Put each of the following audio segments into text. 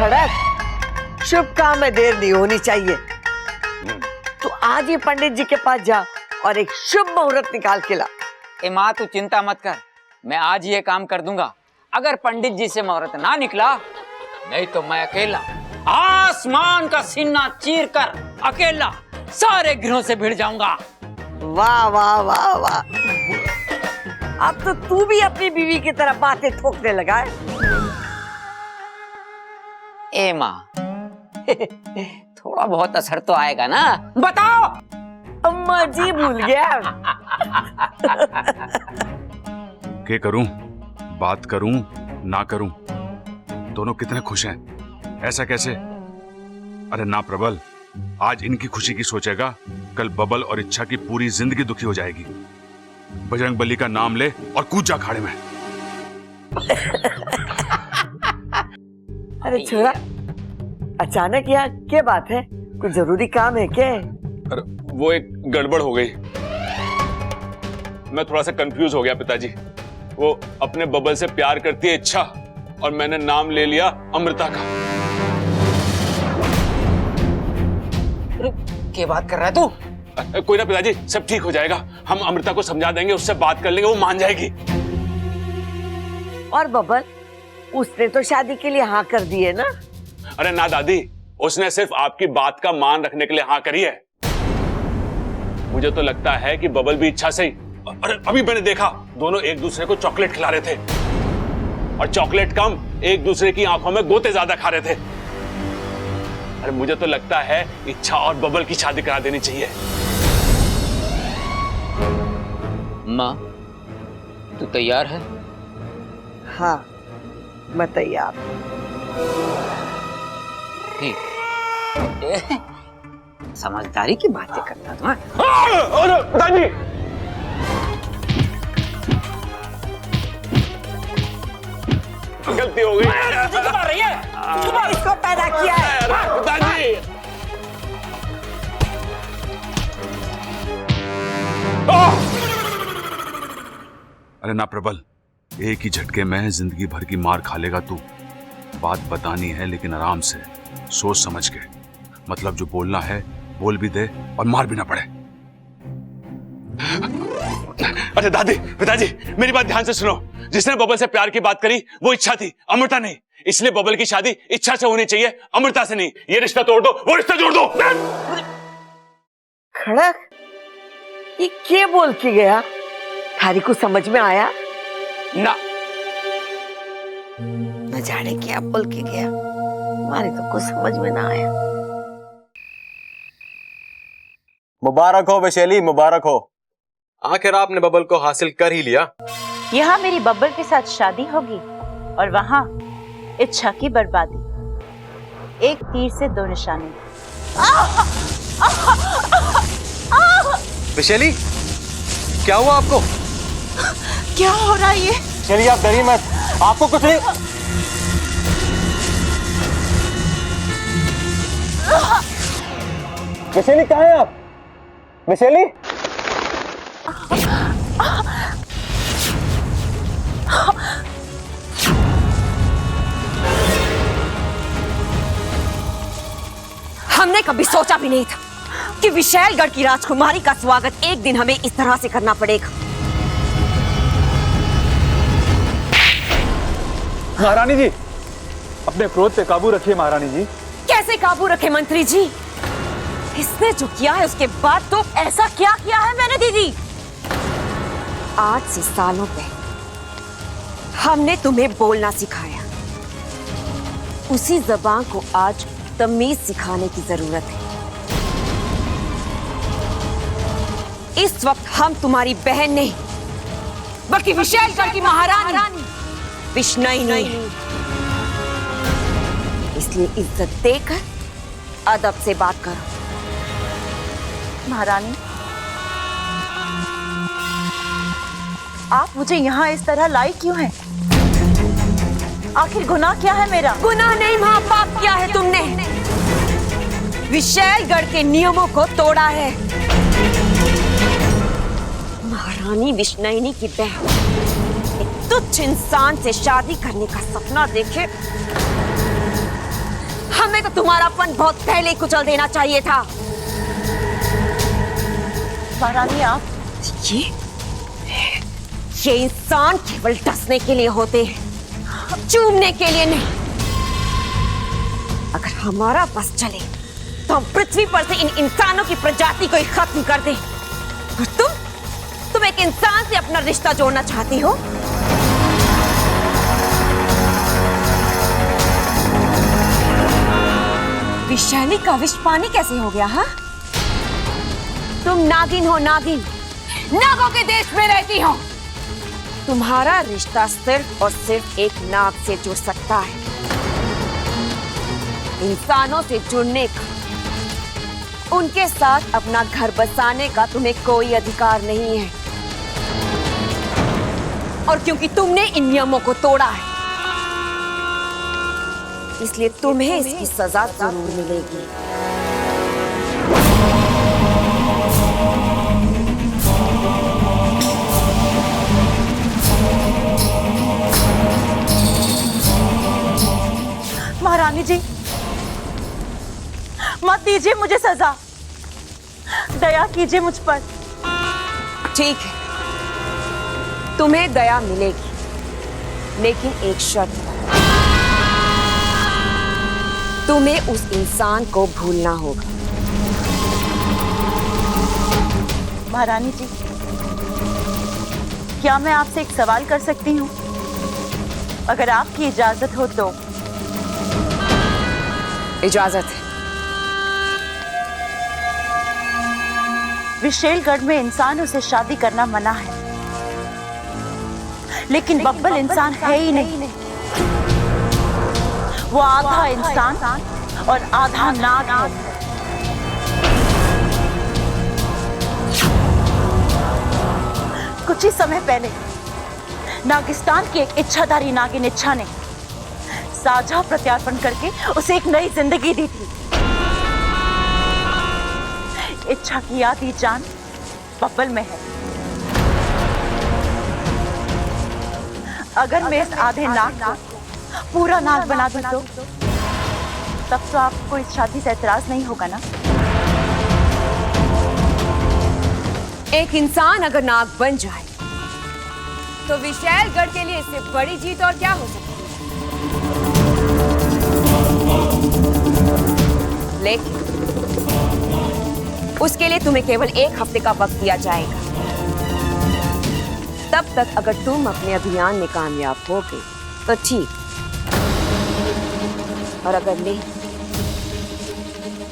खड़क, शुभ काम में देर नहीं होनी चाहिए। तो आज ही पंडित जी के पास जा और एक शुभ मुहूर्त निकाल के ला। ए माँ तू चिंता मत कर, मैं आज ही ये काम कर दूंगा। अगर पंडित जी से मुहूर्त ना निकला, नहीं तो मैं अकेला आसमान का सीना चीर कर अकेला सारे ग्रहों से भिड़ जाऊंगा। वाह वाह वाह वाह, अब तो तू भी अपनी बीवी की तरह बातें ठोकने लगा है। ए माँ थोड़ा बहुत असर तो आएगा ना, बताओ। अम्मा जी भूल गया। क्या करूं, बात करूं ना करूं, दोनों कितने खुश हैं। ऐसा कैसे? अरे ना प्रबल, आज इनकी खुशी की सोचेगा, कल बबल और इच्छा की पूरी जिंदगी दुखी हो जाएगी। बजरंग बली का नाम ले और कूद जा खाड़े में। अरे छोरा, अचानक यहाँ क्या बात है? कुछ जरूरी काम है क्या? अरे वो एक गड़बड़ हो गई, मैं थोड़ा सा कंफ्यूज हो गया पिताजी। वो अपने बबल से प्यार करती है इच्छा, और मैंने नाम ले लिया अमृता का। क्या बात कर रहा है तू? कोई ना पिताजी, सब ठीक हो जाएगा। हम अमृता को समझा देंगे, उससे बात कर लेंगे, वो मान जाएगी। और बबल, उसने तो शादी के लिए हाँ कर दी है ना? अरे ना दादी, उसने सिर्फ आपकी बात का मान रखने के लिए हाँ करी है। मुझे तो लगता है कि बबल भी इच्छा से ही, अरे अभी मैंने देखा दोनों एक दूसरे को चॉकलेट खिला रहे थे, और चॉकलेट कम एक दूसरे की आंखों में गोते ज्यादा खा रहे थे। अरे मुझे तो लगता है इच्छा और बबल की शादी करा देनी चाहिए। माँ तू तैयार है? हाँ मैं तैयार। ठीक, समझदारी की बातें करता तू। अरे दादी, गलती हो गई। रही है, इसको पैदा किया है दादी। अरे ना प्रबल, एक ही झटके में जिंदगी भर की मार खा लेगा तू। बात बतानी है लेकिन आराम से, सोच समझ के। मतलब जो बोलना है बोल भी दे और मार भी ना पड़े। अरे दादी, पिताजी मेरी बात ध्यान से सुनो। जिसने बबल से प्यार की बात करी वो इच्छा थी, अमृता नहीं। इसलिए बबल की शादी इच्छा से होनी चाहिए, अमृता से नहीं। ये रिश्ता तोड़ दो, वो रिश्ता जोड़ दो। खड़क, ये क्या बोल के गया? थारी को समझ में आया ना? न जाने क्या बोल के गया, हमारे तो कुछ समझ में ना आया। मुबारक हो वैशाली, मुबारक हो। आखिर आपने बबल को हासिल कर ही लिया। यहाँ मेरी बब्बर के साथ शादी होगी और वहाँ इच्छा की बर्बादी। एक तीर से दो निशाने। वैशाली, क्या हुआ आपको? क्या हो रहा है ये? चलिए आप डरिए मत, आपको कुछ नहीं। वैशाली कहाँ हैं आप? वैशाली, हमने कभी सोचा भी नहीं था कि विशालगढ़ की राजकुमारी का स्वागत एक दिन हमें इस तरह से करना पड़ेगा। महारानी जी, अपने क्रोध पे काबू रखिए महारानी जी। कैसे काबू रखे मंत्री जी? इसने जो किया है उसके बाद तो ऐसा क्या किया है मैंने दीदी? 8 से सालों पहले हमने तुम्हें बोलना सिखाया, उसी जबान को आज तमीज सिखाने की जरूरत है। इस वक्त हम तुम्हारी बहन नहीं बल्कि विशालगढ़ की महारानी विष्णुनी, इसलिए इज्जत देकर अदब से बात करो। महारानी, आप मुझे यहाँ इस तरह लाई क्यों हैं? आखिर गुनाह क्या है मेरा? गुनाह नहीं मां, पाप किया है तुमने। विशालगढ़ के नियमों को तोड़ा है। महारानी विष्णुनी की बहन एक तुच्छ इंसान से शादी करने का सपना देखे हमें तो तुम्हारापन बहुत पहले ही कुचल देना चाहिए था। महारानी आप ये इंसान केवल डसने के लिए होते हैं, चूमने के लिए नहीं। अगर हमारा बस चले तो हम पृथ्वी पर से इन इंसानों की प्रजाति को ही खत्म कर दें। और तुम एक इंसान से अपना रिश्ता जोड़ना चाहती हो? विषैली का विष पानी कैसे हो गया? हाँ, तुम नागिन हो, नागिन। नागों के देश में रहती हो। तुम्हारा रिश्ता सिर्फ और सिर्फ एक नाग से जुड़ सकता है। इंसानों से जुड़ने का, उनके साथ अपना घर बसाने का तुम्हें कोई अधिकार नहीं है। और क्योंकि तुमने इन नियमों को तोड़ा है, इसलिए तुम्हें इसकी सजा जरूर मिलेगी। महारानी जी, मत दीजिए मुझे सजा, दया कीजिए मुझ पर। ठीक है, तुम्हें दया मिलेगी, लेकिन एक शर्त। तुम्हें उस इंसान को भूलना होगा। महारानी जी, क्या मैं आपसे एक सवाल कर सकती हूँ? अगर आपकी इजाजत हो तो। इजाजत है। विशेलगढ़ में इंसानों से शादी करना मना है, लेकिन बब्बल इंसान है ही नहीं। वो आधा इंसान और आधा नाग है। कुछ ही समय पहले नागिस्तान की एक इच्छाधारी नागिन इच्छा ने साझा प्रत्यार्पण करके उसे एक नई जिंदगी दी थी। इच्छा की आधी जान बब्बल में है। अगर मैं इस आधे नाग को पूरा नाग बना दूं तो तब तो आपको इस शादी से एतराज नहीं होगा ना? एक इंसान अगर नाग बन जाए तो विशैलगढ़ के लिए इससे बड़ी जीत और क्या हो सकती है? लेकिन उसके लिए तुम्हें केवल 1 हफ्ते का वक्त दिया जाएगा। तब तक अगर तुम अपने अभियान में कामयाब हो गए तो ठीक, और अगर नहीं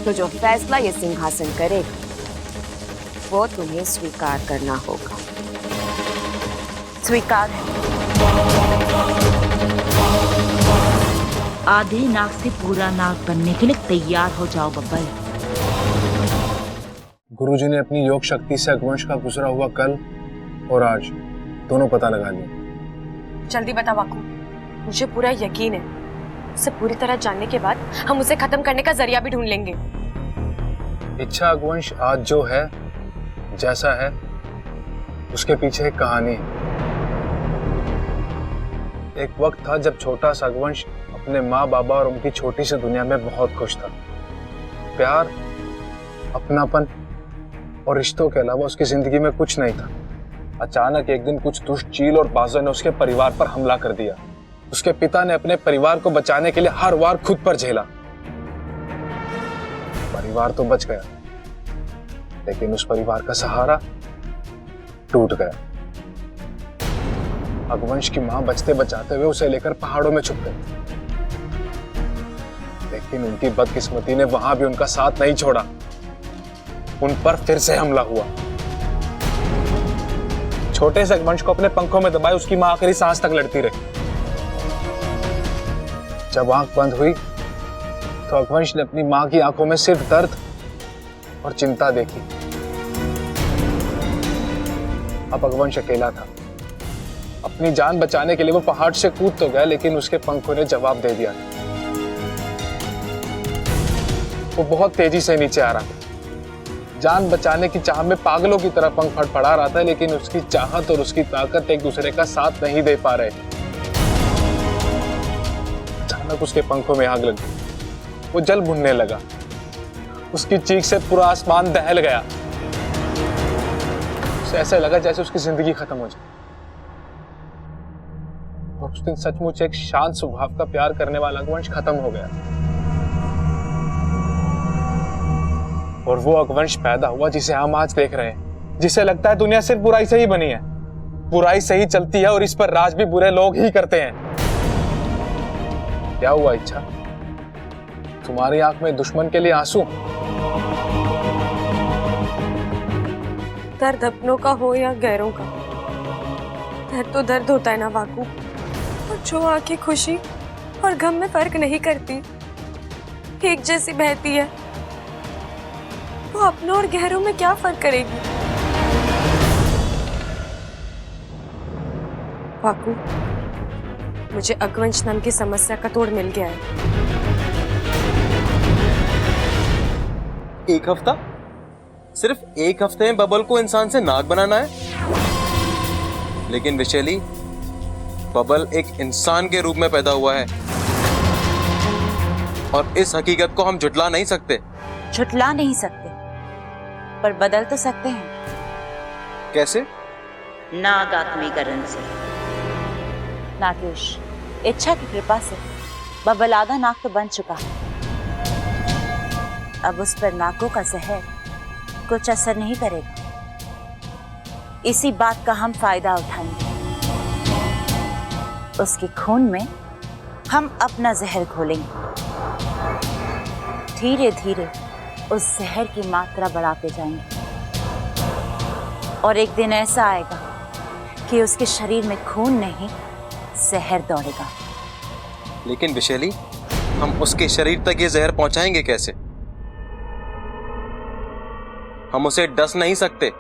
तो जो फैसला ये सिंहासन करेगा वो तुम्हें स्वीकार करना होगा। स्वीकार है। आधे नाग से पूरा नाग बनने के लिए तैयार हो जाओ बब्बल। गुरुजी ने अपनी योग शक्ति से अगवंश का गुजरा हुआ कल और आज दोनों पता लगा लिया। जल्दी बता बाकू, मुझे पूरा यकीन है उसे पूरी तरह जानने के बाद हम उसे खत्म करने का जरिया भी ढूंढ लेंगे। इच्छा अगवंश आज जो है, जैसा है, उसके पीछे एक कहानी है। एक वक्त था जब छोटा सा अगवंश अपने माँ बाबा और उनकी छोटी सी दुनिया में बहुत खुश था। प्यार, अपनापन और रिश्तों के अलावा उसकी जिंदगी में कुछ नहीं था। अचानक एक दिन कुछ दुष्ट चील और बाजों ने उसके परिवार पर हमला कर दिया। उसके पिता ने अपने परिवार को बचाने के लिए हर वार खुद पर झेला। परिवार तो बच गया, लेकिन उस परिवार का सहारा टूट गया। अगवंश की मां बचते बचाते हुए उसे लेकर पहाड़ों में छुप गई, लेकिन उनकी बदकिस्मती ने वहां भी उनका साथ नहीं छोड़ा। उन पर फिर से हमला हुआ। छोटे से अगवंश को अपने पंखों में दबाए उसकी मां आखिरी सांस तक लड़ती रही। जब आंख बंद हुई तो अगवंश ने अपनी मां की आंखों में सिर्फ दर्द और चिंता देखी। अब अगवंश अकेला था। अपनी जान बचाने के लिए वो पहाड़ से कूद तो गया, लेकिन उसके पंखों ने जवाब दे दिया। वो बहुत तेजी से नीचे आ रहा था। जान बचाने की चाह में पागलों की तरह पंख फड़फड़ा रहा था, लेकिन उसकी चाहत और उसकी ताकत एक दूसरे का साथ नहीं दे पा रहे। अचानक उसके पंखों में आग लग गई। वो जल भुनने लगा। उसकी चीख से पूरा आसमान दहल गया। उसे ऐसा लगा जैसे उसकी जिंदगी खत्म हो जाए। और उस दिन सचमुच एक शांत स्वभाव का प्यार करने वाला अगवंश खत्म हो गया। और वो अगवंश पैदा हुआ जिसे हम आज देख रहे हैं, जिसे लगता है दुनिया सिर्फ बुराई से ही बनी है, बुराई से ही चलती है और इस पर राज भी बुरे लोग ही करते हैं। क्या हुआ इच्छा? तुम्हारी आंख में दुश्मन के लिए आंसू? दर्द अपनों का हो या गैरों का, दर्द तो दर्द होता है ना वाकू। और जो आंखें खुशी और गम में फर्क नहीं करती, एक जैसी बहती है, वो अपनों और गहरों में क्या फर्क करेगी? वाकू, मुझे अगवंश नाम की समस्या का तोड़ मिल गया है। एक हफ्ता? सिर्फ एक हफ्ते में बबल को इंसान से नाग बनाना है? लेकिन विशेली, बबल एक इंसान के रूप में पैदा हुआ है और इस हकीकत को हम झुटला नहीं सकते। झुटला नहीं सकते, पर बदल तो सकते हैं। कैसे? नाग आत्मीकरण से। नागेश, इच्छा की कृपा से बबल आधा नाग तो बन चुका है। अब उस पर नागों का जहर कुछ असर नहीं करेगा। इसी बात का हम फायदा उठाएंगे। उसके खून में हम अपना जहर घोलेंगे। धीरे धीरे उस जहर की मात्रा बढ़ाते जाएंगे और एक दिन ऐसा आएगा कि उसके शरीर में खून नहीं, जहर दौड़ेगा। लेकिन विशेली, हम उसके शरीर तक ये जहर पहुंचाएंगे कैसे? हम उसे डस नहीं सकते।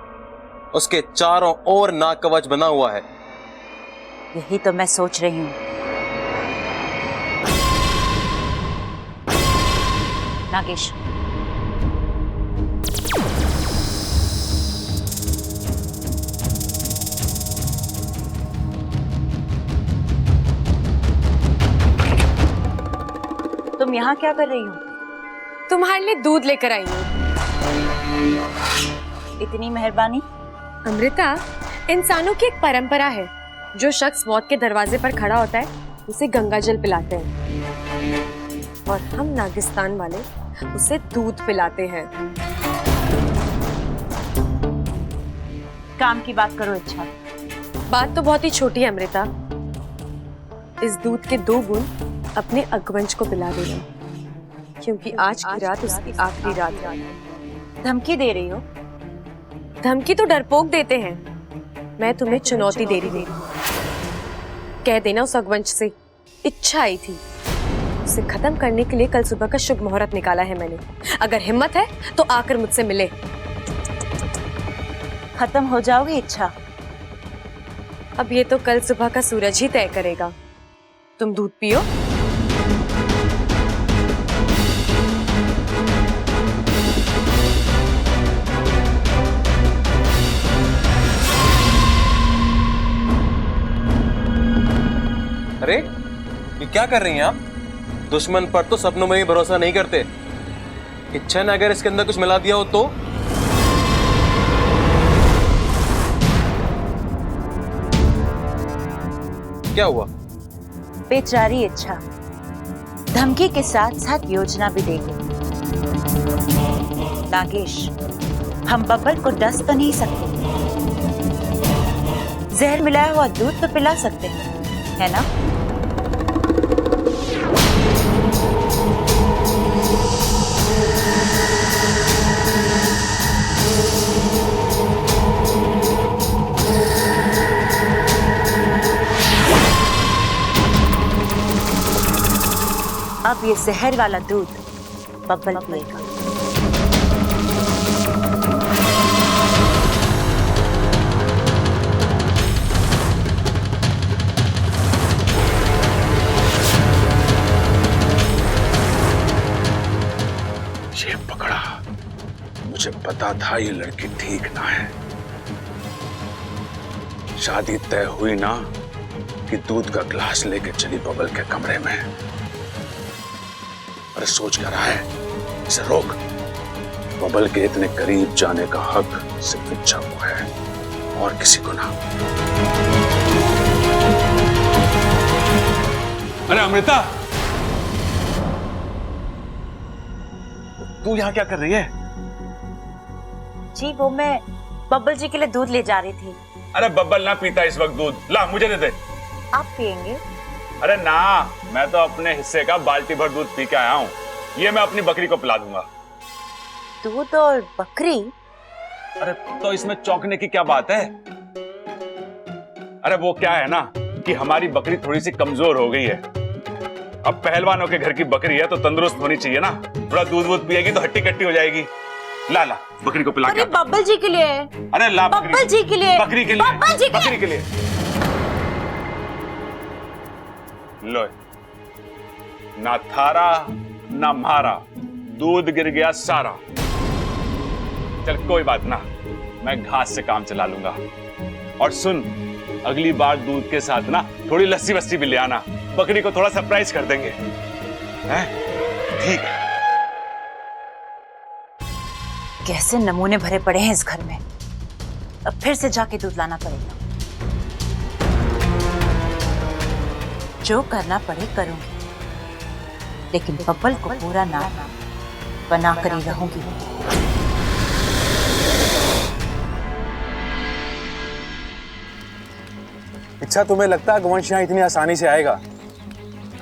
उसके चारों ओर नाग कवच बना हुआ है। यही तो मैं सोच रही हूं। नागेश, तुम यहाँ क्या कर रही हो? तुम्हारे लिए दूध लेकर आई हूँ। इतनी मेहरबानी। अमृता, इंसानों की एक परंपरा है, जो शख्स मौत के दरवाजे पर खड़ा होता है उसे गंगा जल पिलाते हैं, और हम नागिस्तान वाले उसे दूध पिलाते हैं। काम की बात करो। इच्छा, बात तो बहुत ही छोटी है अमृता। इस दूध के 2 बूंद अपने अगवंश को पिला देना, क्योंकि आज की रात उसकी आखिरी रात है। धमकी दे रही हो? धमकी तो डरपोक देते हैं, मैं तुम्हें चुनौती दे रही हूँ। कह देना उस अगवंश से इच्छा आई थी, उसे खत्म करने के लिए कल सुबह का शुभ मुहूर्त निकाला है मैंने। अगर हिम्मत है तो आकर मुझसे मिले। खत्म हो जाओगी इच्छा? अब ये तो कल सुबह का सूरज ही तय करेगा। तुम दूध पियो। अरे, ये क्या कर रही हैं आप? दुश्मन पर तो सपनों में भी भरोसा नहीं करते। इच्छा ने अगर इसके अंदर कुछ मिला दिया हो तो? क्या हुआ? बेचारी इच्छा धमकी के साथ साथ योजना भी देगी। नागेश, हम बबल को डस तो नहीं सकते, जहर मिलाया हुआ दूध तो पिला सकते हैं, है ना? अब ये जहर वाला दूध बबल पिएगा। ये पकड़ा, मुझे पता था ये लड़की ठीक ना है। शादी तय हुई ना कि दूध का गिलास लेके चली बबल के कमरे में। और बारे सोच क्या रहा है? इसे रोक। बबल के इतने करीब जाने का हक सिर्फ इच्छा को है और किसी को ना। अरे अमृता, तू यहां क्या कर रही है? जी वो मैं बब्बल जी के लिए दूध ले जा रही थी। अरे बब्बल ना पीता इस वक्त दूध, ला मुझे दे दे। आप पियेंगे? अरे ना, मैं तो अपने हिस्से का बाल्टी भर दूध पी के आया हूँ। ये मैं अपनी बकरी को पिला दूंगा। दूध और बकरी? अरे तो इसमें चौंकने की क्या बात है? अरे वो क्या है ना कि हमारी बकरी थोड़ी सी कमजोर हो गई है। अब पहलवानों के घर की बकरी है तो तंदुरुस्त होनी चाहिए ना। थोड़ा दूध वूध पिएगी तो हट्टी कट्टी हो जाएगी। ला ला बकरी को पिला के। अरे बब्बल जी के लिए। अरे ला बब्बल जी के लिए। बकरी के लिए। बब्बल जी के बकरी के लिए। लो, ना थारा ना मारा, दूध गिर गया सारा। चल कोई बात ना, मैं घास से काम चला लूंगा। और सुन, अगली बार दूध के साथ ना थोड़ी लस्सी वस्सी भी ले आना। बकरी को थोड़ा सरप्राइज कर देंगे, हैं? ठीक है। कैसे नमूने भरे पड़े हैं इस घर में। अब फिर से जाके दूध लाना पड़ेगा। जो करना पड़े करूंगी, लेकिन बब्बल को पूरा ना बना कर ही रहूंगी। इच्छा, तुम्हें लगता है वंश यहाँ इतनी आसानी से आएगा?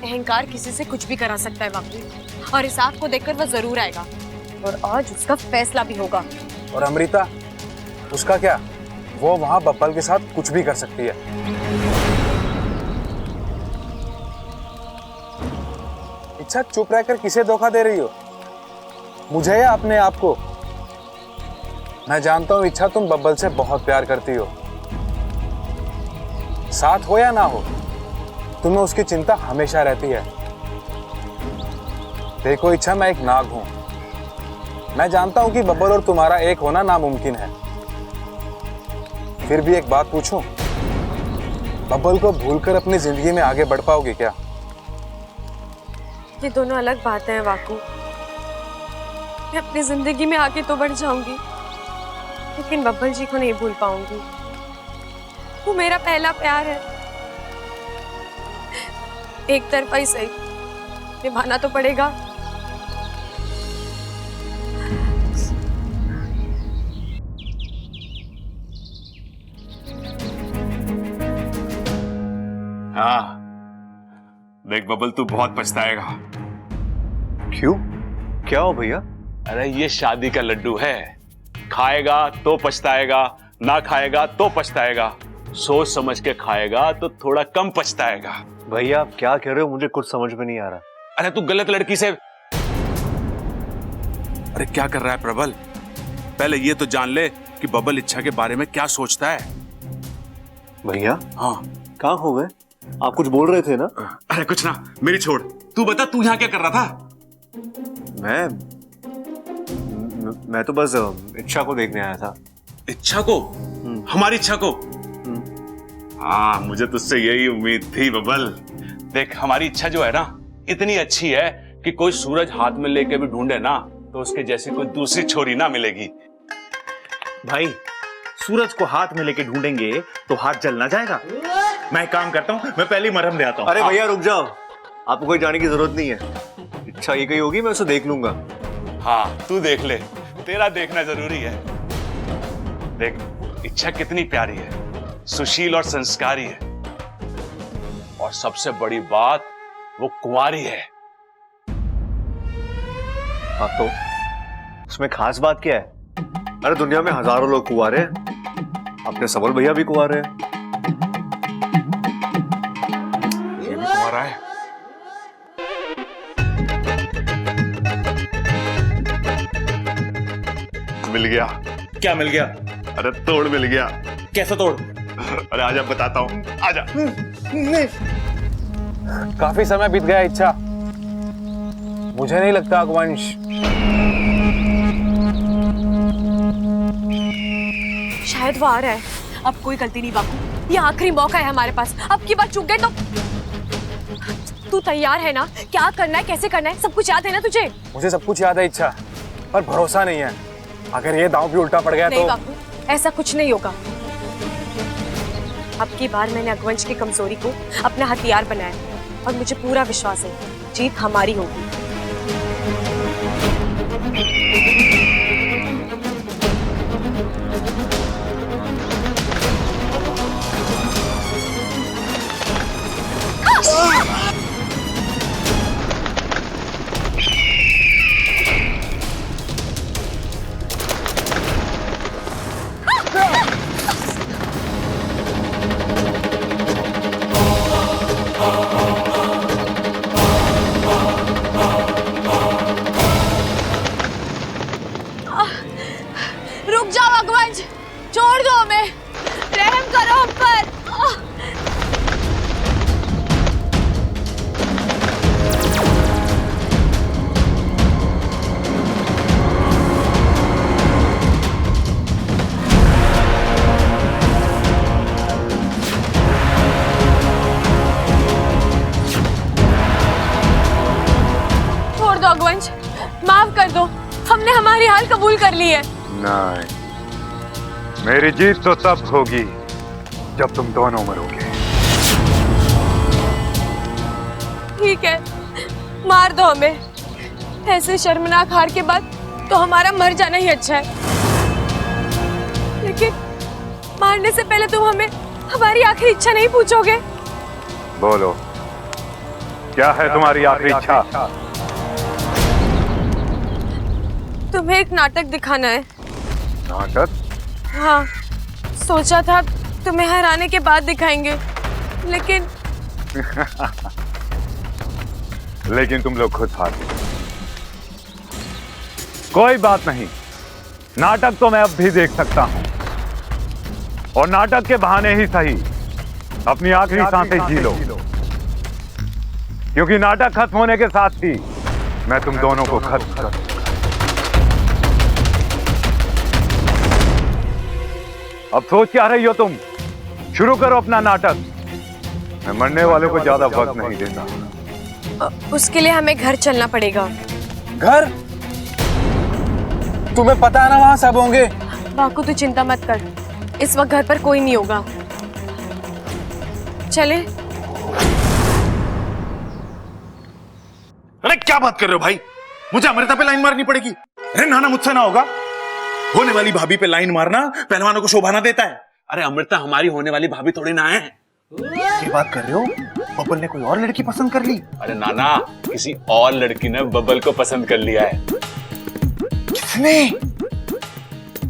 अहंकार किसी से कुछ भी करा सकता है बापू, और हिसाब को देखकर वह जरूर आएगा और आज उसका फैसला भी होगा। और अमृता, उसका क्या? वो वहां बब्बल के साथ कुछ भी कर सकती है। इच्छा, चुप रहकर किसे धोखा दे रही हो? मुझे या अपने आप को? मैं जानता हूं इच्छा, तुम बब्बल से बहुत प्यार करती हो। साथ हो या ना हो, तुम्हें उसकी चिंता हमेशा रहती है। देखो इच्छा, मैं एक नाग हूं। मैं जानता हूं कि बब्बल और तुम्हारा एक होना नामुमकिन है। फिर भी एक बात पूछूं, बब्बल को भूलकर अपनी जिंदगी में आगे बढ़ पाओगे क्या? ये दोनों अलग बातें हैं वाकू। मैं अपनी जिंदगी में आगे तो बढ़ जाऊंगी, लेकिन बब्बल जी को नहीं भूल पाऊंगी। वो मेरा पहला प्यार है। एक तरफा ही सही, निभाना तो पड़ेगा। हाँ देख बबल, तू बहुत पछताएगा। क्यों? क्या हो भैया? अरे ये शादी का लड्डू है, खाएगा तो पछताएगा, ना खाएगा तो पछताएगा। सोच समझ के खाएगा तो थोड़ा कम पछताएगा। भैया आप क्या कह रहे हो? मुझे कुछ समझ में नहीं आ रहा। अरे तू गलत लड़की से। अरे क्या कर रहा है प्रबल? पहले ये तो जान ले कि बबल इच्छा के बारे में क्या सोचता है। भैया हाँ, कहाँ हो गए? आप कुछ बोल रहे थे ना? अरे कुछ ना, मेरी छोड़। तू बता, तू यहाँ क्या कर रहा था? मैं तो बस इच्छा को देखने आया था। इच्छा को? हमारी इच्छा को? हाँ, मुझे तुझसे यही उम्मीद थी बबल। देख, हमारी इच्छा जो है ना, इतनी अच्छी है कि कोई सूरज हाथ में लेके भी ढूंढे ना तो उसके जैसी कोई दूसरी छोरी ना मिलेगी। भाई, सूरज को हाथ में लेके ढूंढेंगे तो हाथ जल ना जाएगा। मैं काम करता हूँ, मैं पहले ही मरहम ले आता हूँ। अरे भैया रुक जाओ, आपको कोई जाने की जरूरत नहीं है। इच्छा ये कही होगी, मैं उसे देख लूंगा। हाँ तू देख ले, तेरा देखना जरूरी है। देख, इच्छा कितनी प्यारी है, सुशील और संस्कारी है, और सबसे बड़ी बात वो कुंवारी है। हाँ तो उसमें खास बात क्या है? अरे दुनिया में हजारों लोग कुंवारे हैं, अपने सबल भैया भी कुंवारे हैं। ये भी कुंवारा है। मिल गया। क्या मिल गया? अरे तोड़ मिल गया। कैसा तोड़? अरे आजा बताता हूँ, आजा। काफी समय बीत गया इच्छा, मुझे नहीं लगता वंश। शायद वो आ रहा है। अब कोई गलती नहीं बापू, ये आखिरी मौका है हमारे पास। अब की बार चूक गए तू तैयार है ना? क्या करना है, कैसे करना है, सब कुछ याद है ना तुझे? मुझे सब कुछ याद है इच्छा, पर भरोसा नहीं है। अगर ये दांव भी उल्टा पड़ गया नहीं तो बापू, ऐसा कुछ नहीं होगा। अब की बार मैंने अकवंश की कमजोरी को अपना हथियार बनाया और मुझे पूरा विश्वास है जीत हमारी होगी। रुक जाओ अकवंश, छोड़ दो हमें, रहम करो हम पर। छोड़ दो अकवंश, माफ कर दो, हमने हमारी हाल कबूल कर ली है। नहीं, मेरी जीत तो तब होगी जब तुम दोनों मरोगे। ठीक है, मार दो हमें। ऐसे शर्मनाक हार के बाद तो हमारा मर जाना ही अच्छा है, लेकिन मारने से पहले तुम हमें हमारी आखिरी इच्छा नहीं पूछोगे? बोलो, क्या है तुम्हारी आखिरी इच्छा? तुम्हें एक नाटक दिखाना है। नाटक? हाँ, सोचा था तुम्हें हराने के बाद दिखाएंगे, लेकिन लेकिन तुम लोग खुद हार गए। कोई बात नहीं, नाटक तो मैं अब भी देख सकता हूं, और नाटक के बहाने ही सही अपनी आखिरी सांसें जी लो, क्योंकि नाटक खत्म होने के साथ ही मैं तुम दोनों को खत्म कर दूंगा। अब सोच क्या रही हो तुम? शुरू करो अपना नाटक। मैं मरने वालों को ज्यादा वक्त नहीं देता। उसके लिए हमें घर चलना पड़ेगा। घर? तुम्हें पता है ना वहां सब होंगे। बाकू तू चिंता मत कर, इस वक्त घर पर कोई नहीं होगा। चले? अरे क्या बात कर रहे हो भाई? मुझे अमृता पे लाइन मारनी पड़ेगी? अरे नाना, मुझसे ना होगा। होने वाली भाभी पे लाइन मारना पहलवानों को शोभा ना देता है। अरे अमृता हमारी होने वाली भाभी थोड़ी ना है। ये बात कर रहे हो? बबल ने कोई और लड़की पसंद कर ली? अरे नाना, किसी और लड़की ने बबल को पसंद कर लिया है। किसने?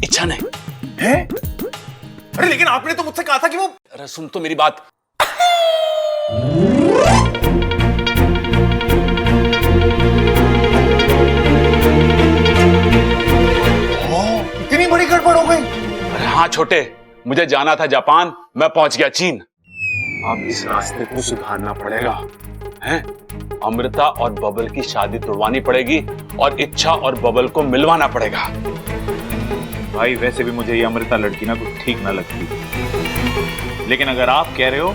इच्छा ने। है? अरे लेकिन आपने तो मुझसे कहा था कि वो... अरे सुन तो मेरी बात। इतनी बड़ी गड़बड़ हो गई? अरे हाँ छोटे, मुझे जाना था जापान, मैं पहुंच गया चीन। अब इस रास्ते को सुधारना पड़ेगा, हैं? अमृता और बबल की शादी तुड़वानी पड़ेगी और इच्छा और बबल को मिलवाना पड़ेगा। भाई वैसे भी मुझे ये अमृता लड़की ना कुछ ठीक ना लगती, लेकिन अगर आप कह रहे हो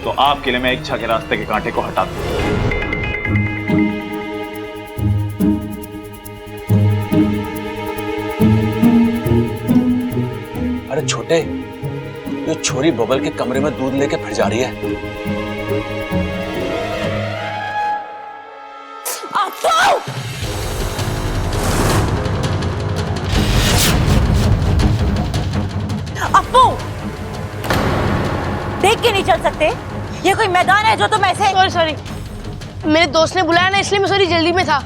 तो आपके लिए मैं इच्छा के रास्ते के कांटे को हटा दूं। अरे छोटे, ये छोरी बबल के कमरे में दूध लेके फिर जा रही है। अप्पू, देख के नहीं चल सकते? ये कोई मैदान है जो तुम ऐसे... सॉरी, मेरे दोस्त ने बुलाया ना, इसलिए मैं सॉरी जल्दी में था।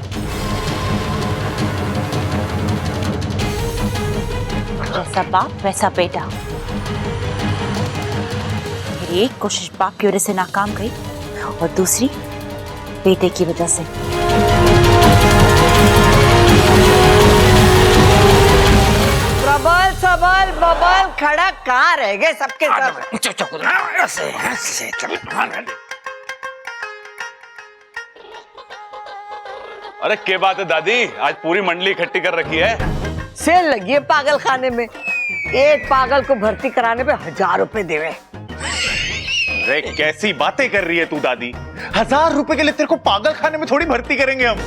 जैसा बाप वैसा बेटा। मेरी एक कोशिश बाप की वजह से नाकाम गई और दूसरी बेटे की वजह से। प्रबल सबल बबल खड़ा कहाँ रह गए सबके सब? अरे क्या बात है दादी, आज पूरी मंडली इकट्ठी कर रखी है। सेल लगी है पागल खाने में, एक पागल को भर्ती कराने पे 1000 रुपए देवे। अरे कैसी बातें कर रही है तू दादी? 1000 रुपए के लिए तेरे को पागल खाने में थोड़ी भर्ती करेंगे हम।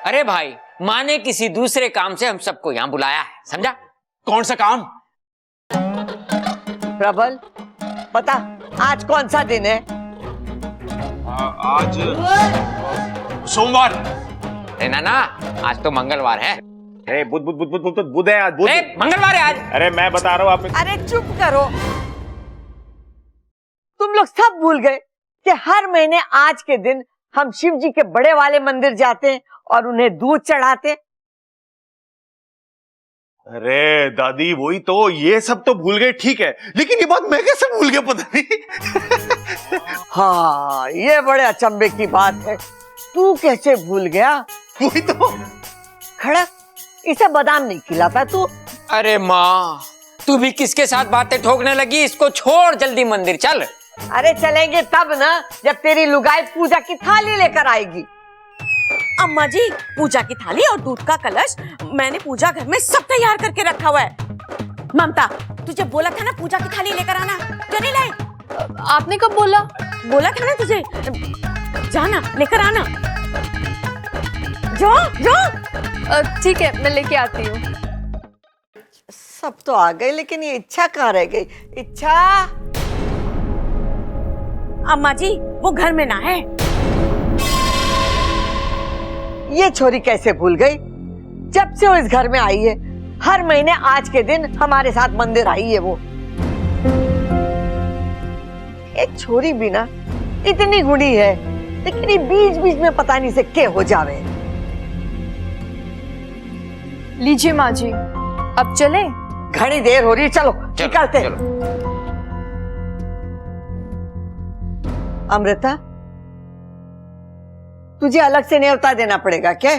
अरे भाई, माँ ने किसी दूसरे काम से हम सबको यहाँ बुलाया है, समझा? कौन सा काम? प्रबल, बता आज कौन सा दिन है? आज सोमवार। नाना, आज तो मंगलवार है। बुध है आज, बुध। मंगलवार है आज। अरे मैं बता रहा हूँ आप। अरे चुप करो, तुम लोग सब भूल गए कि हर महीने आज के दिन हम शिव जी के बड़े वाले मंदिर जाते हैं और उन्हें दूध चढ़ाते। अरे दादी, वही तो, ये सब तो भूल गए, ठीक है, लेकिन ये बात मैं कैसे भूल गया पता नहीं। हाँ, ये बड़े अचंभे की बात है, तू कैसे भूल गया? वही तो। खड़ा, इसे बादाम नहीं खिलाता तू? अरे माँ, तू भी किसके साथ बातें ठोकने लगी? इसको छोड़, जल्दी मंदिर चल। अरे चलेंगे तब ना, जब तेरी लुगाई पूजा की थाली लेकर आएगी। अम्मा जी, पूजा की थाली और दूध का कलश मैंने पूजा घर में सब तैयार करके रखा हुआ है। ममता, तुझे बोला था ना पूजा की थाली लेकर आना, क्यों नहीं लाए? आपने कब बोला? बोला था ना तुझे, जाना लेकर आना। जो ठीक है, मैं लेके आती हूँ। सब तो आ गए, लेकिन ये इच्छा कहाँ रह गई? इच्छा। अम्मा जी, वो घर में ना है। ये छोरी कैसे भूल गई? जब से वो इस घर में आई है, हर महीने आज के दिन हमारे साथ मंदिर आई है वो। एक छोरी भी ना इतनी गुणी है, लेकिन ये बीच बीच में पता नहीं से क्या हो जावे। लीजिए माँ जी, अब चले? घनी देर हो रही है, चलो निकलते हैं। अमृता, तुझे अलग से न्योता देना पड़ेगा क्या?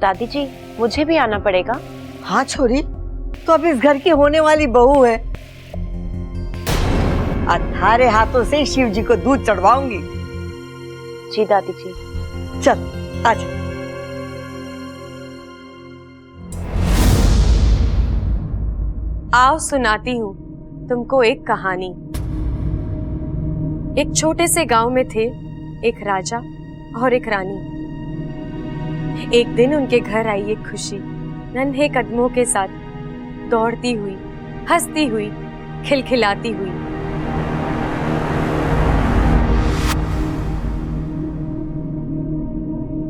दादी जी, मुझे भी आना पड़ेगा? हाँ छोरी, तो अब इस घर की होने वाली बहू है, अठारे हाथों से शिव जी को दूध चढ़वाऊंगी। जी दादी जी। चल आजा। आओ सुनाती हूँ तुमको एक कहानी। एक छोटे से गांव में थे एक राजा और एक रानी। एक दिन उनके घर आई एक खुशी नन्हे कदमों के साथ, दौड़ती हुई, हंसती हुई, खिलखिलाती हुई।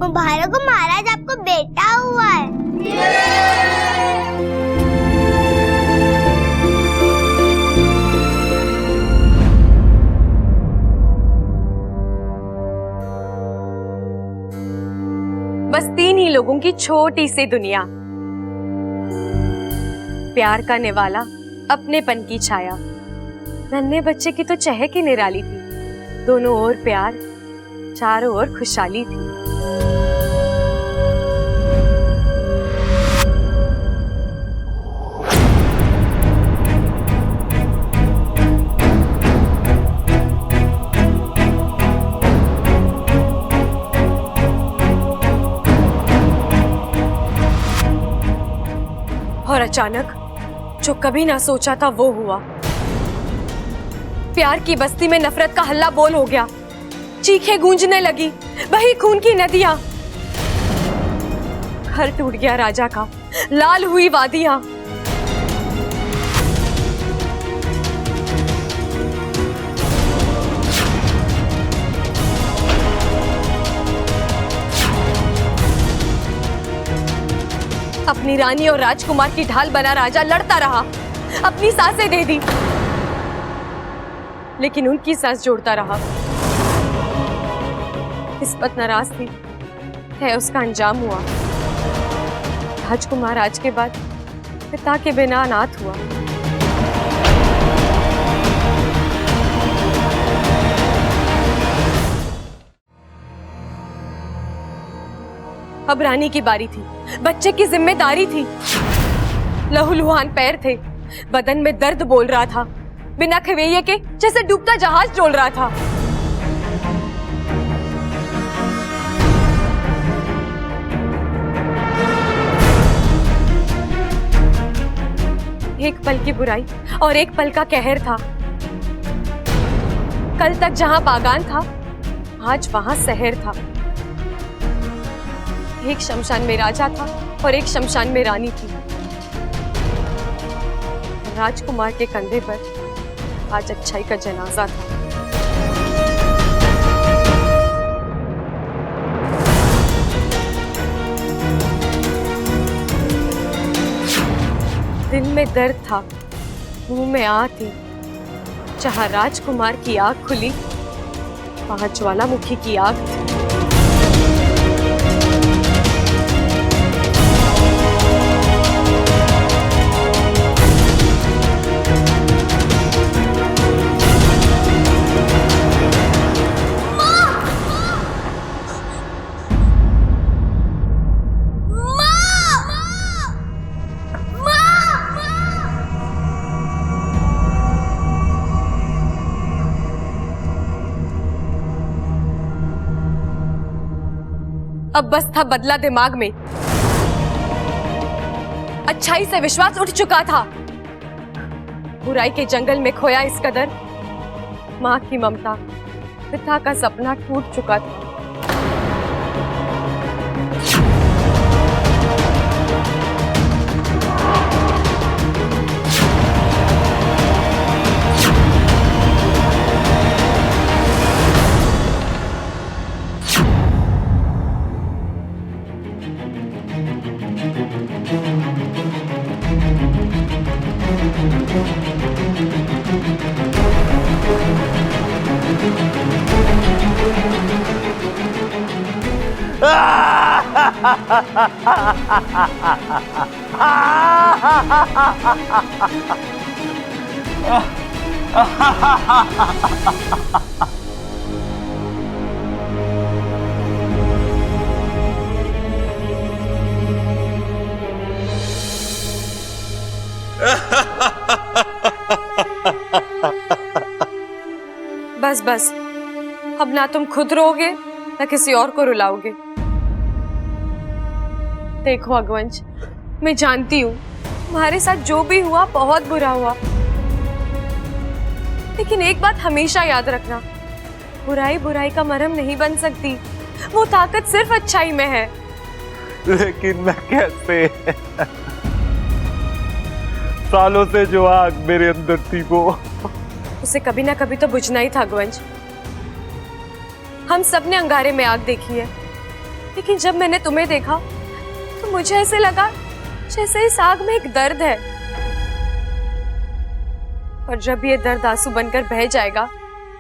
मुबारक हो महाराज, आपको बेटा हुआ है। बस 3 ही लोगों की छोटी सी दुनिया। प्यार का निवाला, अपनेपन की छाया। नन्हे बच्चे की तो चहक ही निराली थी। दोनों ओर प्यार, चारों ओर खुशहाली थी। और अचानक जो कभी ना सोचा था वो हुआ। प्यार की बस्ती में नफरत का हल्ला बोल हो गया। चीखें गूंजने लगी, बही खून की नदियां। घर टूट गया राजा का, लाल हुई वादियां। अपनी रानी और राजकुमार की ढाल बना राजा लड़ता रहा, अपनी सांसें दे दी, लेकिन उनकी सांस जोड़ता रहा। किस्मत नाराज थी, है उसका अंजाम हुआ। राजकुमार आज के बाद पिता के बिना अनाथ हुआ। अब रानी की बारी थी, बच्चे की जिम्मेदारी थी। लहूलुहान पैर थे, बदन में दर्द बोल रहा था, बिना खवेये के जैसे डूबता जहाज डोल रहा था। एक पल की बुराई और एक पल का कहर था। कल तक जहां बागान था, आज वहां शहर था। एक शमशान में राजा था और एक शमशान में रानी थी। राजकुमार के कंधे पर आज अच्छाई का जनाजा था। दिल में दर्द था, मुंह में आह थी। जहां राजकुमार की आंख खुली, वहां ज्वालामुखी की आग थी। अब बस था बदला दिमाग में। अच्छाई से विश्वास उठ चुका था। बुराई के जंगल में खोया इस कदर मां की ममता, पिता का सपना टूट चुका था। बस बस, अब ना तुम खुद रोगे ना किसी और को रुलाओगे। देखो अगवंश, मैं जानती हूँ तुम्हारे साथ जो भी हुआ बहुत बुरा हुआ, लेकिन एक बात हमेशा याद रखना, बुराई बुराई का मरहम नहीं बन सकती। वो ताकत सिर्फ अच्छाई में है। लेकिन मैं कैसे? सालों से जो आग मेरे अंदर थी वो उसे कभी ना कभी तो बुझना ही था अगवंश। हम सब ने अंगारे में आग देखी है, लेकिन जब मैंने तुम्हें देखा तो मुझे ऐसे लगा जैसे इस आग में एक दर्द है, और जब ये दर्द आंसू बनकर बह जाएगा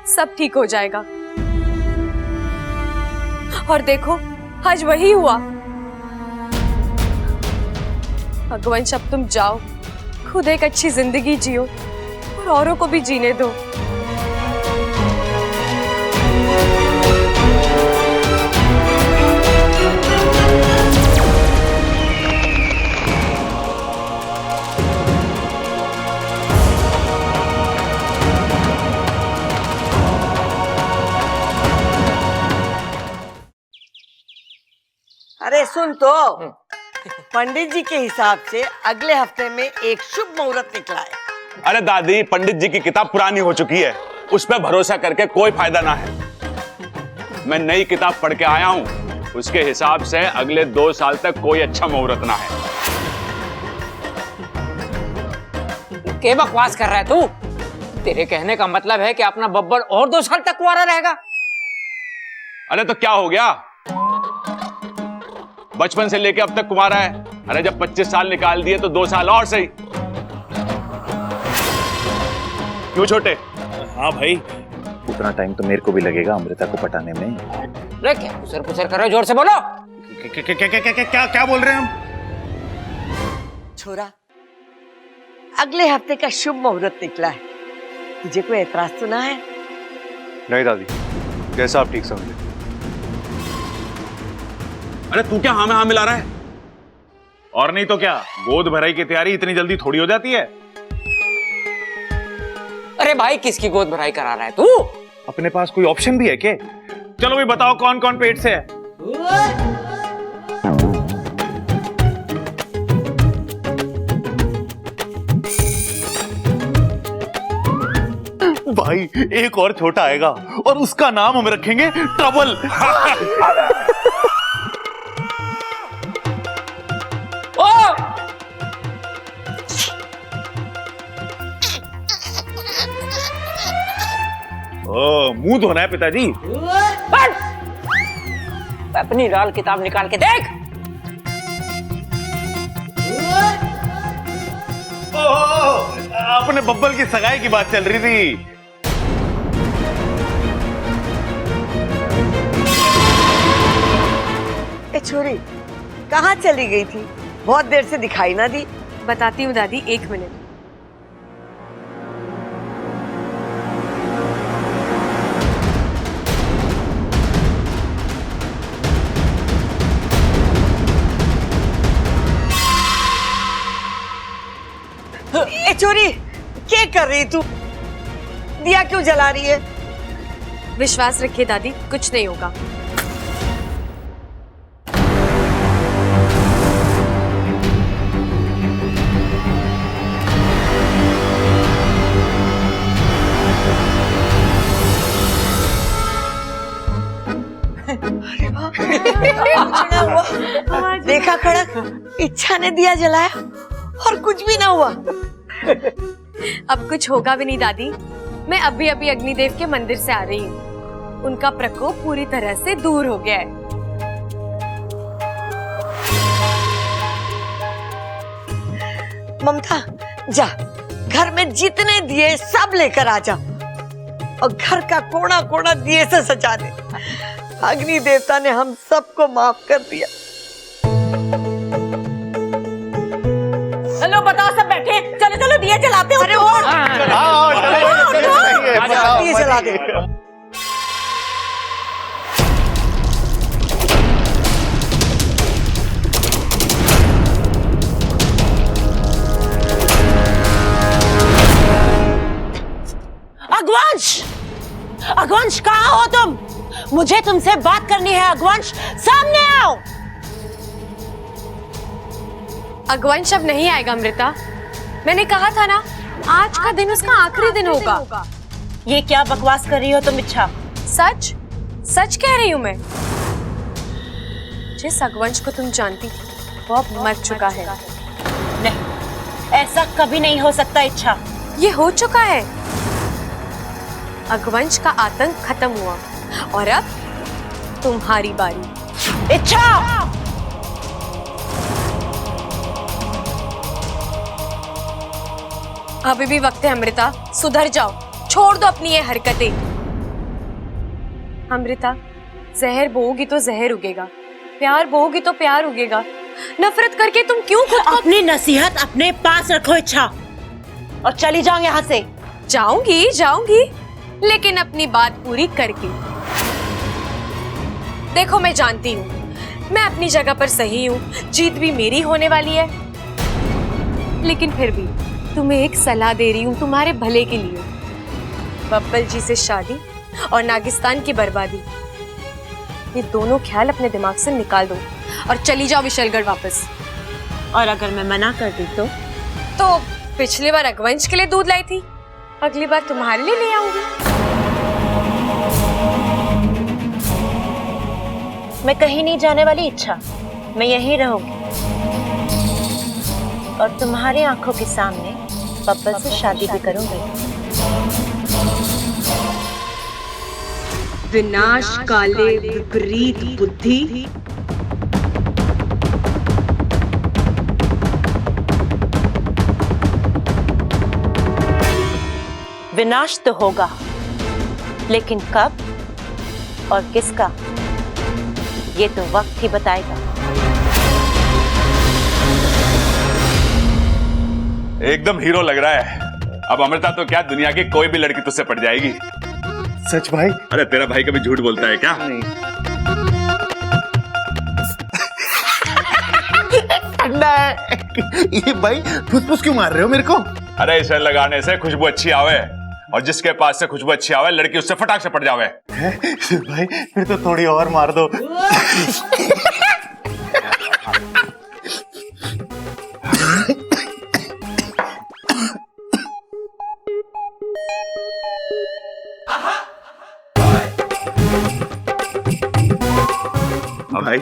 सब ठीक हो जाएगा। और देखो आज वही हुआ। अगवंश, अब तुम जाओ, खुद एक अच्छी जिंदगी जियो और औरों को भी जीने दो। अरे सुन तो, पंडित जी के हिसाब से अगले हफ्ते में एक शुभ मुहूर्त निकला है। अरे दादी, पंडित जी की किताब पुरानी हो चुकी है, उस पर भरोसा करके कोई फायदा ना है। मैं नई किताब पढ़ के आया हूँ, उसके हिसाब से अगले 2 साल तक कोई अच्छा मुहूर्त ना है। क्या बकवास कर रहा है तू? तेरे कहने का मतलब है कि अपना बब्बर और 2 साल तक कुंवारा रहेगा? अरे तो क्या हो गया, बचपन से लेके अब तक कुंवारा है। अरे जब 25 साल निकाल दिए तो 2 साल और सही। क्यों छोटे? हाँ भाई, उतना टाइम तो मेरे को भी लगेगा अमृता को पटाने में। रे क्या पुसर पुसर कर रहे हो? जोर से बोलो। क्या बोल रहे हैं हम? छोरा, अगले हफ्ते का शुभ मुहूर्त निकला है, तुझे कोई एतराज तो ना है? नहीं दादी, जैसा आप ठीक समझे। अरे तू क्या हाँ में हाँ मिला रहा है? और नहीं तो क्या, गोद भराई की तैयारी इतनी जल्दी थोड़ी हो जाती है। अरे भाई, किसकी गोद भराई करा रहा है तू? अपने पास कोई ऑप्शन भी है क्या? चलो भी बताओ, कौन कौन पेट से है? भाई एक और छोटा आएगा और उसका नाम हम रखेंगे ट्रबल। मुंह धोना है पिताजी। अपनी लाल किताब निकाल के देख। अपने बब्बल की सगाई की बात चल रही थी। ए छोरी, कहाँ चली गई थी? बहुत देर से दिखाई ना दी। बताती हूँ दादी, 1 मिनट। ए छोरी, क्या कर रही तू? दिया क्यों जला रही है? विश्वास रखिए दादी, कुछ नहीं होगा। देखा खड़क, इच्छा ने दिया जलाया और कुछ भी ना हुआ। अब कुछ होगा भी नहीं दादी। मैं अभी अभी अग्निदेव के मंदिर से आ रही हूँ। उनका प्रकोप पूरी तरह से दूर हो गया है। ममता, जा घर में जितने दिए सब लेकर आ जा और घर का कोना कोना दिए से सजा दे। अग्नि देवता ने हम सबको माफ कर दिया। चलो बताओ, सब बैठे, चलो चलो दिए जलाते हो। दिए जला दे। अगवंश, अगवंश कहाँ हो तुम? मुझे तुमसे बात करनी है। अगवंश, सामने आओ। अगवंश अब नहीं आएगा अमृता। मैंने कहा था ना, आज का दिन उसका आखिरी दिन होगा। ये क्या बकवास कर रही हो तुम इच्छा? सच सच कह रही हूँ मैं। जिस अगवंश को तुम जानती वो अब मर चुका है। नहीं, ऐसा कभी नहीं हो सकता इच्छा। ये हो चुका है। अगवंश का आतंक खत्म हुआ और अब तुम्हारी बारी। इच्छा, अभी भी वक्त है अमृता, सुधर जाओ, छोड़ दो अपनी ये हरकतें। अमृता, जहर बोओगी तो जहर उगेगा, प्यार बोओगी तो प्यार उगेगा। नफरत करके तुम क्यों खुद को... अपनी नसीहत अपने पास रखो इच्छा, और चली जाओ यहाँ से। जाऊंगी जाऊंगी, लेकिन अपनी बात पूरी करके। देखो, मैं जानती हूँ मैं अपनी जगह पर सही हूँ, जीत भी मेरी होने वाली है, लेकिन फिर भी तुम्हें एक सलाह दे रही हूँ तुम्हारे भले के लिए। बब्बल जी से शादी और नागिस्तान की बर्बादी, ये दोनों ख्याल अपने दिमाग से निकाल दो और चली जाओ विशलगढ़ वापस। और अगर मैं मना कर दी तो पिछली बार अगवंश के लिए दूध लाई थी, अगली बार तुम्हारे लिए ले आऊंगी। मैं कहीं नहीं जाने वाली इच्छा, मैं यहीं रहूंगी और तुम्हारी आंखों के सामने बब्बल से शादी भी करूंगी। विनाश काले विपरीत बुद्धि, विनाश तो होगा, लेकिन कब और किसका, ये तो वक्त ही बताएगा। एकदम हीरो लग रहा है। अब अमृता तो क्या, दुनिया की कोई भी लड़की तुझसे पट जाएगी। सच भाई? अरे तेरा भाई कभी झूठ बोलता है क्या? नहीं। ठंडा है। ये भाई फुसफुस क्यों मार रहे हो मेरे को? अरे इसे लगाने से खुशबू अच्छी आवे, और जिसके पास से खुशबू अच्छी आवे लड़की उससे फटाक से पट जावे। भाई फिर तो थोड़ी और मार दो। भाई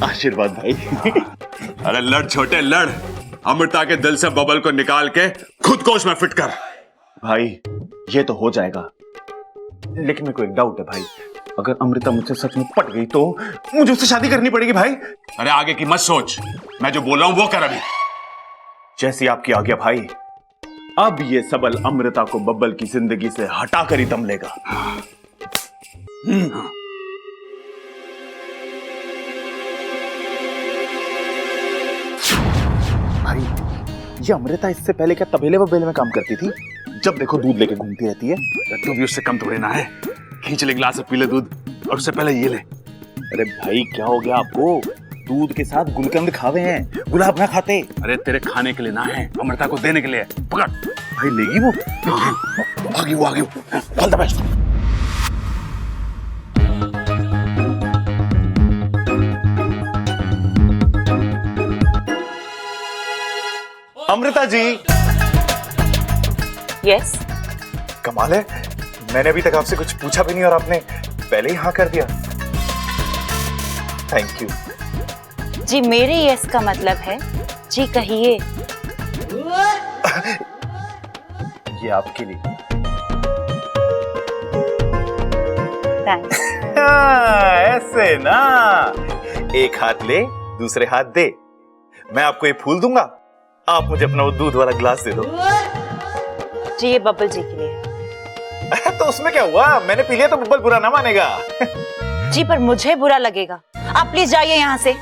आशीर्वाद भाई। अरे लड़ छोटे लड़, अमृता के दिल से बबल को निकाल के खुद को उसमें फिट कर। भाई ये तो हो जाएगा, लेकिन मेरे को एक डाउट है भाई, अगर अमृता मुझसे सच में पट गई तो मुझे उससे शादी करनी पड़ेगी भाई। अरे आगे की मत सोच, मैं जो बोल रहा हूं वो कर अभी। जैसी आपकी आज्ञा भाई। अब ये सबल अमृता को बब्बल की जिंदगी से हटाकर ही दम लेगा। भाई ये अमृता इससे पहले क्या तबेले वबेले में काम करती थी? जब देखो दूध लेके घूमती रहती है। तू भी उससे कम थोड़े ना है। खींच ले गिलास से पी ले दूध, और उससे पहले ये ले। अरे भाई क्या हो गया आपको? दूध के साथ गुलकंद खावे हैं, गुलाब ना खाते। अरे तेरे खाने के लिए ना है, अमृता को देने के लिए। पकड़ भाई, लेगी वो? आगे वो आगे वो। All the best. Amrita ji. Yes. कमाल है, मैंने अभी तक आपसे कुछ पूछा भी नहीं और आपने पहले ही हाँ कर दिया। थैंक यू जी। मेरे यस का मतलब है जी कहिए। ये आपके लिए। थैंक्स। ऐसे ना, एक हाथ ले दूसरे हाथ दे। मैं आपको ये फूल दूंगा, आप मुझे अपना वो दूध वाला ग्लास दे दो। जी ये बब्बल जी के लिए। तो उसमें क्या हुआ, मैंने पी लिया तो बब्बल बुरा ना मानेगा। जी पर मुझे बुरा लगेगा। आप प्लीज जाइए यहाँ से।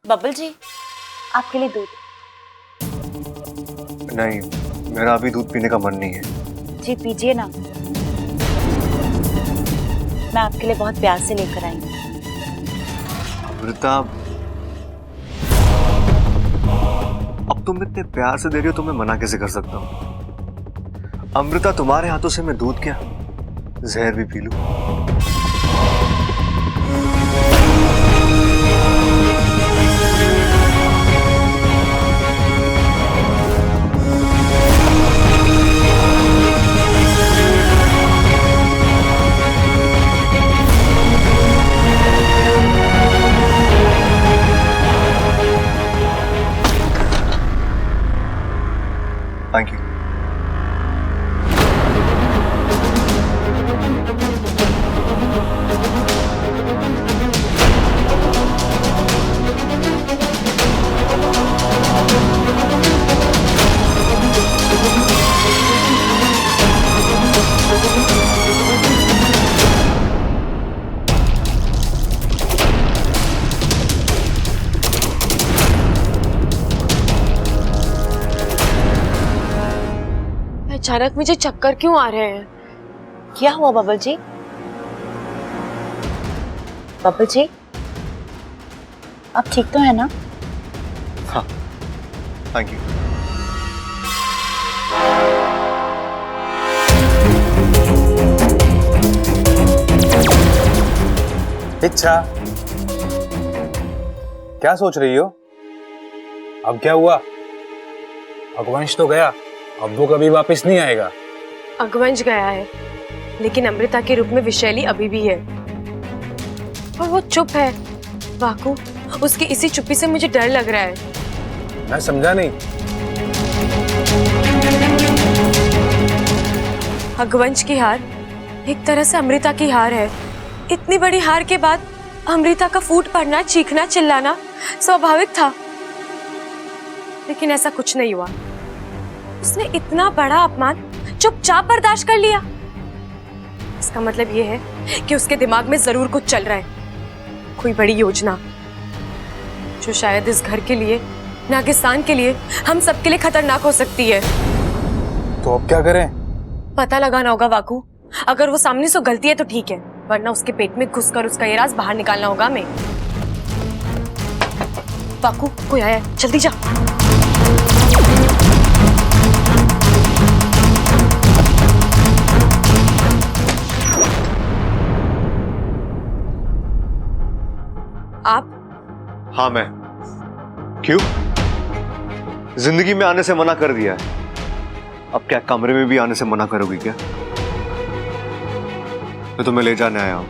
बब्बल जी आपके लिए दूध। नहीं, मेरा अभी दूध पीने का मन नहीं है। जी पीजिए ना, मैं आपके लिए बहुत प्यार से लेकर आई हूँ। अमृता, अब तुम इतने प्यार से दे रही हो तो मैं मना कैसे कर सकता हूँ? अमृता, तुम्हारे हाथों से मैं दूध क्या जहर भी पी लूं। Thank you. अचानक मुझे चक्कर क्यों आ रहे हैं? क्या हुआ बब्बल जी? बब्बल जी आप ठीक तो है ना? हाँ, थैंक यू। इच्छा, क्या सोच रही हो? अब क्या हुआ? अगवंश तो गया, अब वो कभी वापस नहीं आएगा। अगवंश गया है, लेकिन अमृता के रूप में विशैली अभी भी है, और वो चुप है। वाकू, उसकी इसी चुप्पी से मुझे डर लग रहा है। मैं समझा नहीं। अगवंश की हार एक तरह से अमृता की हार है। इतनी बड़ी हार के बाद अमृता का फूट पड़ना, चीखना, चिल्लाना स्वाभाविक था, लेकिन ऐसा कुछ नहीं हुआ। उसने इतना बड़ा अपमान चुपचाप बर्दाश्त कर लिया। इसका मतलब यह है कि उसके दिमाग में जरूर कुछ चल रहा है, कोई बड़ी योजना जो शायद इस घर के लिए, नागिस्तान के लिए, हम सबके लिए खतरनाक हो सकती है। तो अब क्या करें? पता लगाना होगा वाकू। अगर वो सामने से गलती है तो ठीक है, वरना उसके पेट में घुसकर उसका ये राज बाहर निकालना होगा हमें। वाकू, कोई आया है, जल्दी जा। आप? हाँ मैं। क्यों? जिंदगी में आने से मना कर दिया है। अब क्या कमरे में भी आने से मना करोगी क्या? मैं तुम्हें ले जाने आया हूं।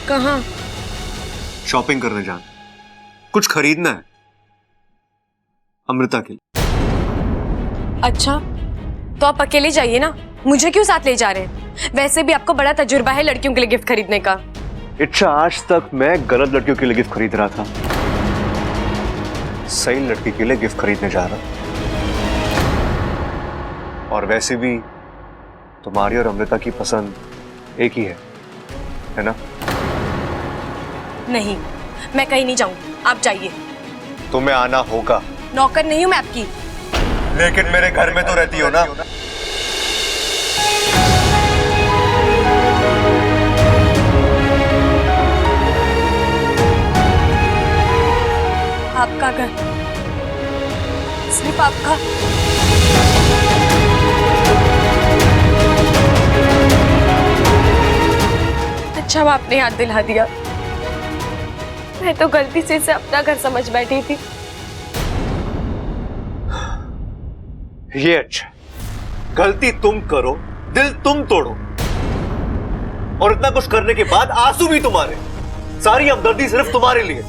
कहाँ? शॉपिंग करने जाना, कुछ खरीदना है अमृता के लिए। अच्छा, तो आप अकेले जाइए ना, मुझे क्यों साथ ले जा रहे हैं? वैसे भी आपको बड़ा तजुर्बा है लड़कियों के लिए गिफ्ट खरीदने का। इच्छा, आज तक मैं गलत लड़कियों के लिए गिफ्ट खरीद रहा था, सही लड़की के लिए गिफ्ट खरीदने जा रहा। और वैसे भी तुम्हारी और अमृता की पसंद एक ही है ना? नहीं, मैं कहीं नहीं जाऊंगी, आप जाइए। तुम्हें आना होगा। नौकर नहीं हूं मैं आपकी। लेकिन मेरे घर में तो रहती हो ना। आपका घर, सिर्फ आपका। अच्छा, आपने याद दिला दिया, मैं तो गलती से इसे अपना घर समझ बैठी थी। ये अच्छा, गलती तुम करो, दिल तुम तोड़ो, और इतना कुछ करने के बाद आंसू भी तुम्हारे, सारी हमदर्दी सिर्फ तुम्हारे लिए।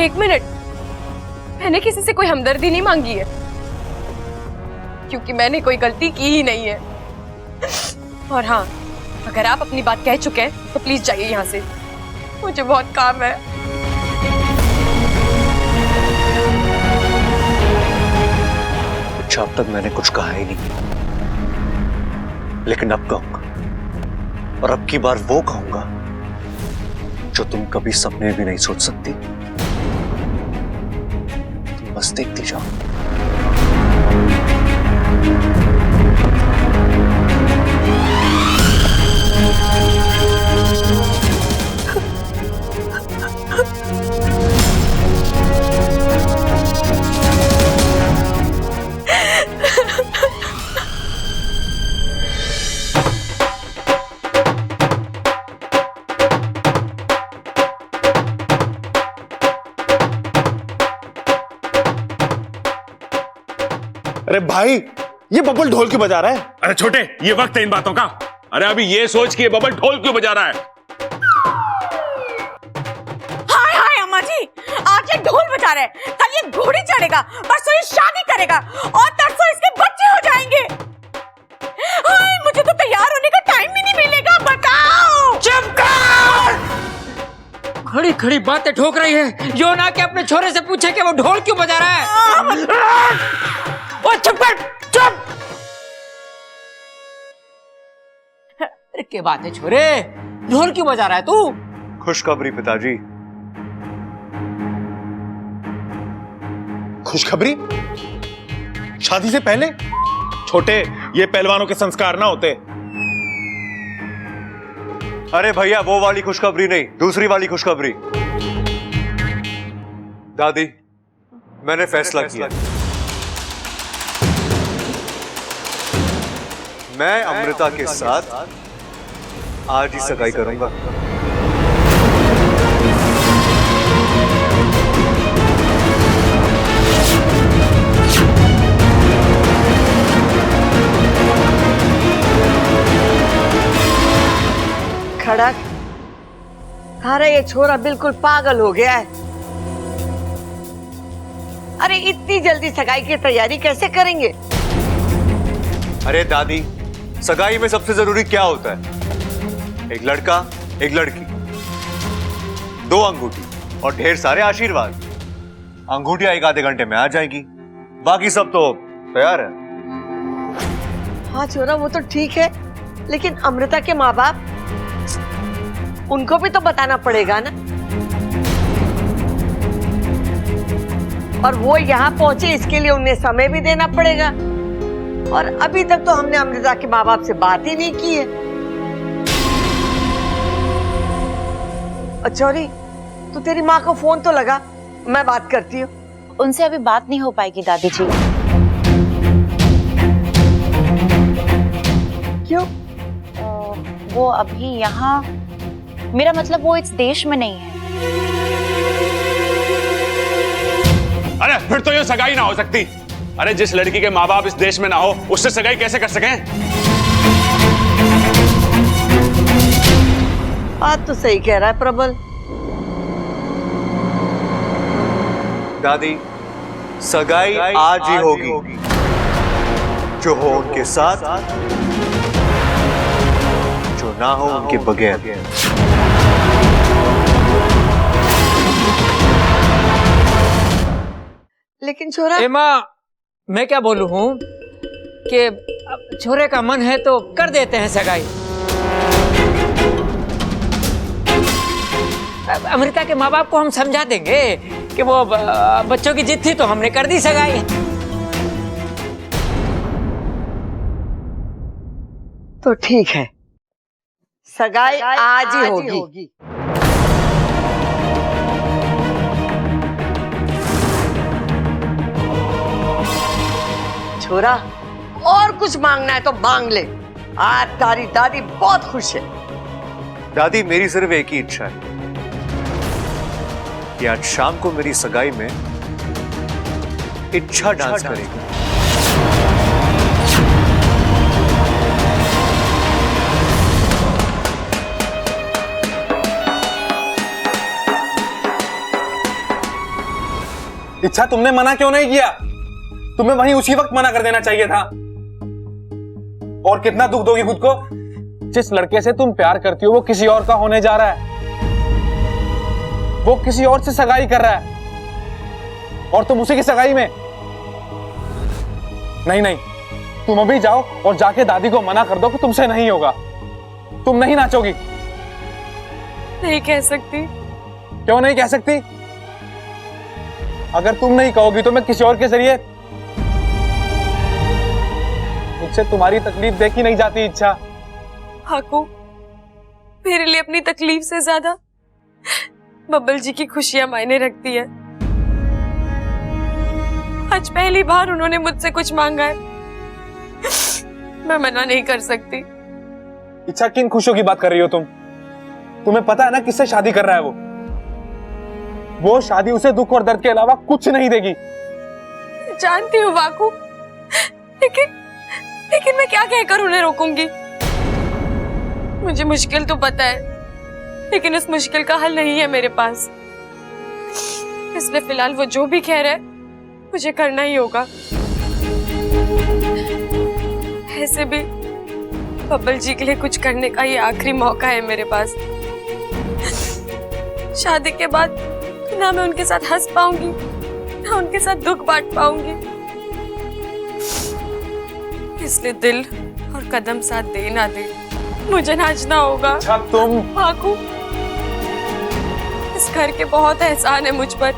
एक मिनट, मैंने किसी से कोई हमदर्दी नहीं मांगी है, क्योंकि मैंने कोई गलती की ही नहीं है। और हाँ, अगर आप अपनी बात कह चुके हैं तो प्लीज जाइए यहाँ से, मुझे बहुत काम है। अच्छा, अब तक मैंने कुछ कहा ही नहीं, लेकिन अब कहूंगा, और अब की बार वो कहूंगा जो तुम कभी सपने भी नहीं सोच सकती। तुम बस देखती जाओ। अरे भाई, ये बबल ढोल क्यों बजा रहा है? अरे छोटे, ये वक्त है इन बातों का। अरे अभी ये सोच कि ये बबल ढोल क्यों बजा रहा है। हाय हाय अम्मा जी, आज ये ढोल बजा रहे हैं, कल ये घोड़ी चढ़ेगा, परसों ये शादी करेगा और तरसों इसके बच्चे हो जाएंगे। हाय, मुझे तो तैयार होने का टाइम भी नहीं मिलेगा, बताओ। चुप कर! खड़ी खड़ी बातें ठोक रही है, जो ना कि अपने छोरे से पूछे कि वो ढोल क्यों बजा रहा है। ओ चुप कर, चुप! अरे क्या बात है छोरे, ढोल क्यों बजा रहा है तू? खुशखबरी पिताजी। खुशखबरी? शादी से पहले? छोटे, ये पहलवानों के संस्कार ना होते। अरे भैया, वो वाली खुशखबरी नहीं, दूसरी वाली खुशखबरी। दादी, मैंने फैसला किया, मैं अमृता के साथ आज ही सगाई करूंगा। खड़क, थारा ये छोरा बिल्कुल पागल हो गया है। अरे इतनी जल्दी सगाई की तैयारी कैसे करेंगे? अरे दादी, सगाई में सबसे जरूरी क्या होता है? एक लड़का, एक लड़की, 2 अंगूठी और ढेर सारे आशीर्वाद। अंगूठियां 1 आधे घंटे में आ जाएगी, बाकी सब तो तैयार है। हाँ छोरा, वो तो ठीक है, लेकिन अमृता के माँ बाप, उनको भी तो बताना पड़ेगा ना। और वो यहाँ पहुंचे, इसके लिए उन्हें समय भी देना पड़ेगा। और अभी तक तो हमने अमृता के माँ बाप से बात ही नहीं की है। चौरी, तू तेरी माँ को फोन तो लगा, मैं बात करती हूँ। उनसे अभी बात नहीं हो पाएगी दादी जी। क्यों? वो अभी यहाँ, मेरा मतलब वो इस देश में नहीं है। अरे फिर तो ये सगाई ना हो सकती। अरे जिस लड़की के माँ बाप इस देश में ना हो उससे सगाई कैसे कर सकें? बात तो सही कह रहा है प्रबल। दादी, सगाई आज ही होगी, जो हो उनके साथ, जो ना हो उनके बगैर। लेकिन छोरा, एमा, मैं क्या बोलूं हूँ कि अब छोरे का मन है तो कर देते हैं सगाई। अब अमृता के माँ बाप को हम समझा देंगे कि वो बच्चों की जिद थी तो हमने कर दी सगाई। तो ठीक है, सगाई आज ही होगी। छोरा, और कुछ मांगना है तो मांग ले। आज तारी दादी बहुत खुश है। दादी, मेरी सिर्फ एक ही इच्छा है कि आज शाम को मेरी सगाई में इच्छा डांस करेगी। इच्छा, तुमने मना क्यों नहीं किया? तुम्हें वहीं उसी वक्त मना कर देना चाहिए था। और कितना दुख दोगी खुद को? जिस लड़के से तुम प्यार करती हो वो किसी और का होने जा रहा है, वो किसी और से सगाई कर रहा है और तुम उसी की सगाई में। नहीं नहीं, तुम अभी जाओ और जाके दादी को मना कर दो कि तुमसे नहीं होगा, तुम नहीं नाचोगी। नहीं कह सकती। क्यों नहीं कह सकती? अगर तुम नहीं कहोगी तो मैं किसी और के जरिए, मुझसे तुम्हारी तकलीफ देखी नहीं जाती इच्छा। हाकू, मेरे लिए अपनी तकलीफ से ज्यादा बब्बल जी की खुशियां मायने रखती है। आज पहली बार उन्होंने मुझसे कुछ मांगा है, मैं मना नहीं कर सकती। इच्छा, किन खुशियों की बात कर रही हो तुम? तुम्हें पता है ना किससे शादी कर रहा है वो शादी उसे दुख और दर्द के अलावा कुछ नहीं देगी। जानती हूँ वाकू, लेकिन मैं क्या कहकर उन्हें रोकूंगी? मुझे मुश्किल तो पता है, लेकिन उस मुश्किल का हल नहीं है मेरे पास। इसलिए फिलहाल वो जो भी कह रहे मुझे करना ही होगा। ऐसे भी बब्बल जी के लिए कुछ करने का ये आखिरी मौका है मेरे पास। शादी के बाद ना मैं उनके साथ हंस पाऊंगी, ना उनके साथ दुख बांट पाऊंगी। इसलिए दिल और कदम साथ दे ना दे, मुझे नाचना होगा। अच्छा, तुम हाकू, इस घर के बहुत एहसान है मुझ पर।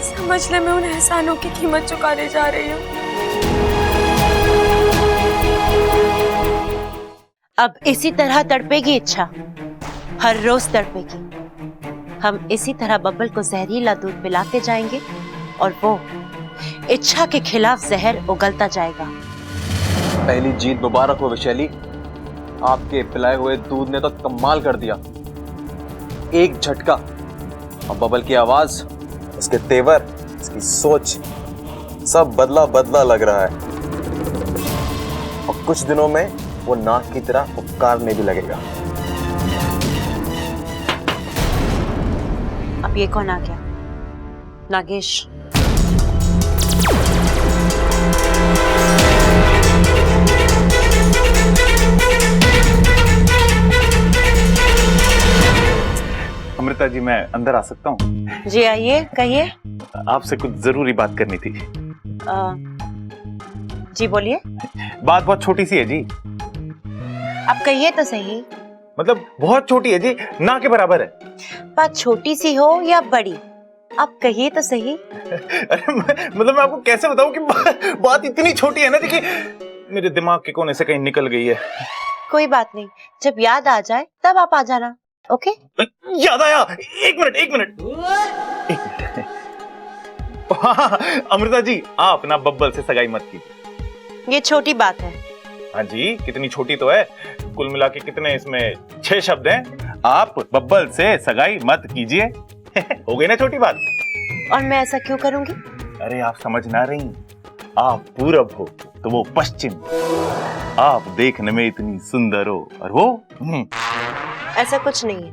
समझ ले, मैं उन एहसानों की कीमत चुकाने जा रही हूँ। अब इसी तरह तड़पेगी इच्छा, हर रोज तड़पेगी। हम इसी तरह बब्बल को जहरीला दूध पिलाते जाएंगे और वो इच्छा के खिलाफ जहर उगलता जाएगा। पहली जीत मुबारक हो वैशाली, आपके पिलाए हुए दूध ने तो कमाल कर दिया। एक झटका और बब्बल की आवाज, उसके तेवर, उसकी सोच, सब बदला बदला लग रहा है। और कुछ दिनों में वो नाक की तरह उपकारने भी लगेगा। अब ये कौन आ गया? नागेश। अमृता जी, मैं अंदर आ सकता हूँ? जी आइए, कहिए। आपसे कुछ जरूरी बात करनी थी। जी बोलिए। बात बहुत छोटी सी है जी। आप कहिए तो सही। मतलब बहुत छोटी है जी, ना के बराबर है। बात छोटी सी हो या बड़ी, आप कहिए तो सही। अरे मतलब मैं आपको कैसे बताऊं कि बात इतनी छोटी है ना जी कि मेरे दिमाग के कोने से कहीं निकल गई है। कोई बात नहीं, जब याद आ जाए तब आप आ जाना। ओके? याद आया। एक मिनट। हाँ, अमृता जी, आप ना बब्बल से सगाई मत कीजिए। ये छोटी बात है। हाँ जी, कितनी छोटी तो है। कुल मिला के कितने इसमें 6 शब्द हैं। आप बब्बल से सगाई मत कीजिए। हो गई ना छोटी बात। और मैं ऐसा क्यों करूंगी? अरे आप समझ ना रही, आप पूरब हो तो वो पश्चिम, आप देखने में इतनी सुंदर हो और वो ऐसा कुछ नहीं है,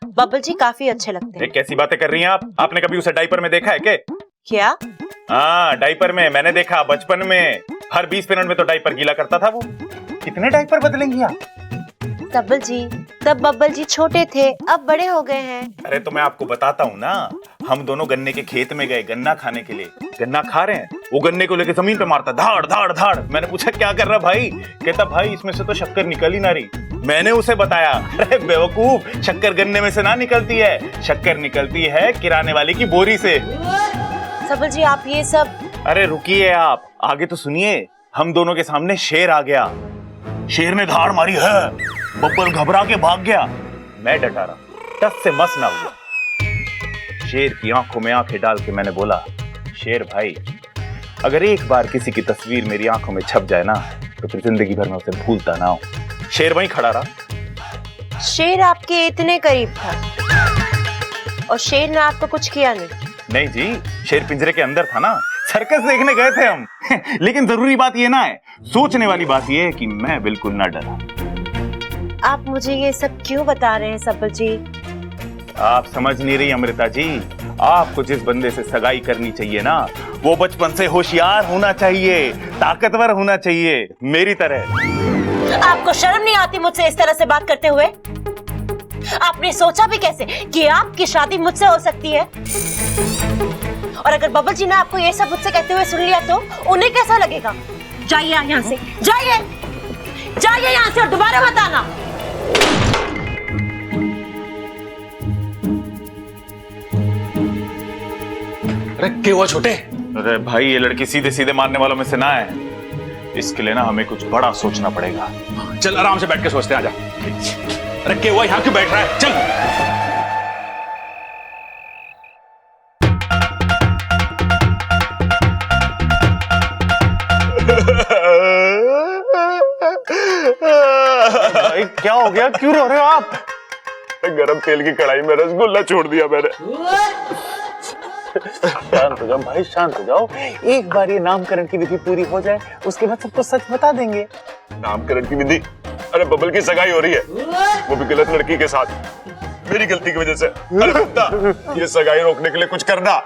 बबल जी काफी अच्छे लगते हैं। कैसी बातें कर रही हैं आप? आपने कभी उसे डायपर में देखा है क्या? हाँ, डायपर में मैंने देखा, बचपन में हर 20 मिनट में तो डायपर गीला करता था वो। कितने डायपर बदलेंगी आप? बबल जी, तब बबल जी छोटे थे, अब बड़े हो गए हैं। अरे तो मैं आपको बताता हूँ ना, हम दोनों गन्ने के खेत में गए गन्ना खाने के लिए। गन्ना खा रहे हैं, वो गन्ने को लेके जमीन पे मारता, धाड़ धाड़ धाड़। मैंने पूछा क्या कर रहा भाई? कहता भाई इसमें से तो शक्कर निकल ही ना रही। मैंने उसे बताया, अरे बेवकूफ, शक्कर गन्ने में से ना निकलती है, शक्कर निकलती है किराने वाले की बोरी से। बबल जी आप ये सब। अरे रुकिए आप, आगे तो सुनिए। हम दोनों के सामने शेर आ गया, शेर ने धाड़ मारी है, बब्बल घबरा के भाग गया। मैं डटा रहा, टस से मस ना हुआ। शेर की आंखों में आंखें डाल के मैंने बोला, शेर भाई अगर एक बार किसी की तस्वीर मेरी आंखों में छप जाए ना, तो फिर जिंदगी भर में उसे भूलता ना हूं। शेर वहीं खड़ा रहा। शेर आपके इतने करीब था और शेर ने आपको कुछ किया नहीं? नहीं जी, शेर पिंजरे के अंदर था ना, सर्कस देखने गए थे हम। लेकिन जरूरी बात ये ना है, सोचने वाली बात ये है कि मैं बिल्कुल ना डरा। आप मुझे ये सब क्यों बता रहे हैं सबल जी? आप समझ नहीं रही अमृता जी, आपको जिस बंदे से सगाई करनी चाहिए ना, वो बचपन से होशियार होना चाहिए, ताकतवर होना चाहिए, मेरी तरह। आपको शर्म नहीं आती मुझसे इस तरह से बात करते हुए? आपने सोचा भी कैसे कि आपकी शादी मुझसे हो सकती है? और अगर बबल जी ने आपको ये सब मुझसे कहते हुए सुन लिया तो उन्हें कैसा लगेगा? जाइए यहाँ से, जाइए, जाइए यहाँ से और दोबारा मत आना। अरे क्या हुआ छोटे? अरे भाई ये लड़की सीधे सीधे मारने वालों में से ना है, इसके लिए ना हमें कुछ बड़ा सोचना पड़ेगा। चल आराम से बैठ के सोचते हैं, आजा। अरे क्या हुआ, यहाँ क्यों बैठ रहा है? चल। भाई क्या हो गया, क्यों रो रहे हो आप? गरम तेल की कढ़ाई में रसगुल्ला छोड़ दिया मैंने। शांत हो जाओ भाई, शांत हो जाओ। एक बार ये नामकरण की विधि पूरी हो जाए, उसके बाद सबको सच बता देंगे। नामकरण की विधि? अरे बबल की सगाई हो रही है, वो भी गलत लड़की के साथ, मेरी गलती की वजह से। अरे कुत्ता, ये सगाई रोकने के लिए कुछ करना।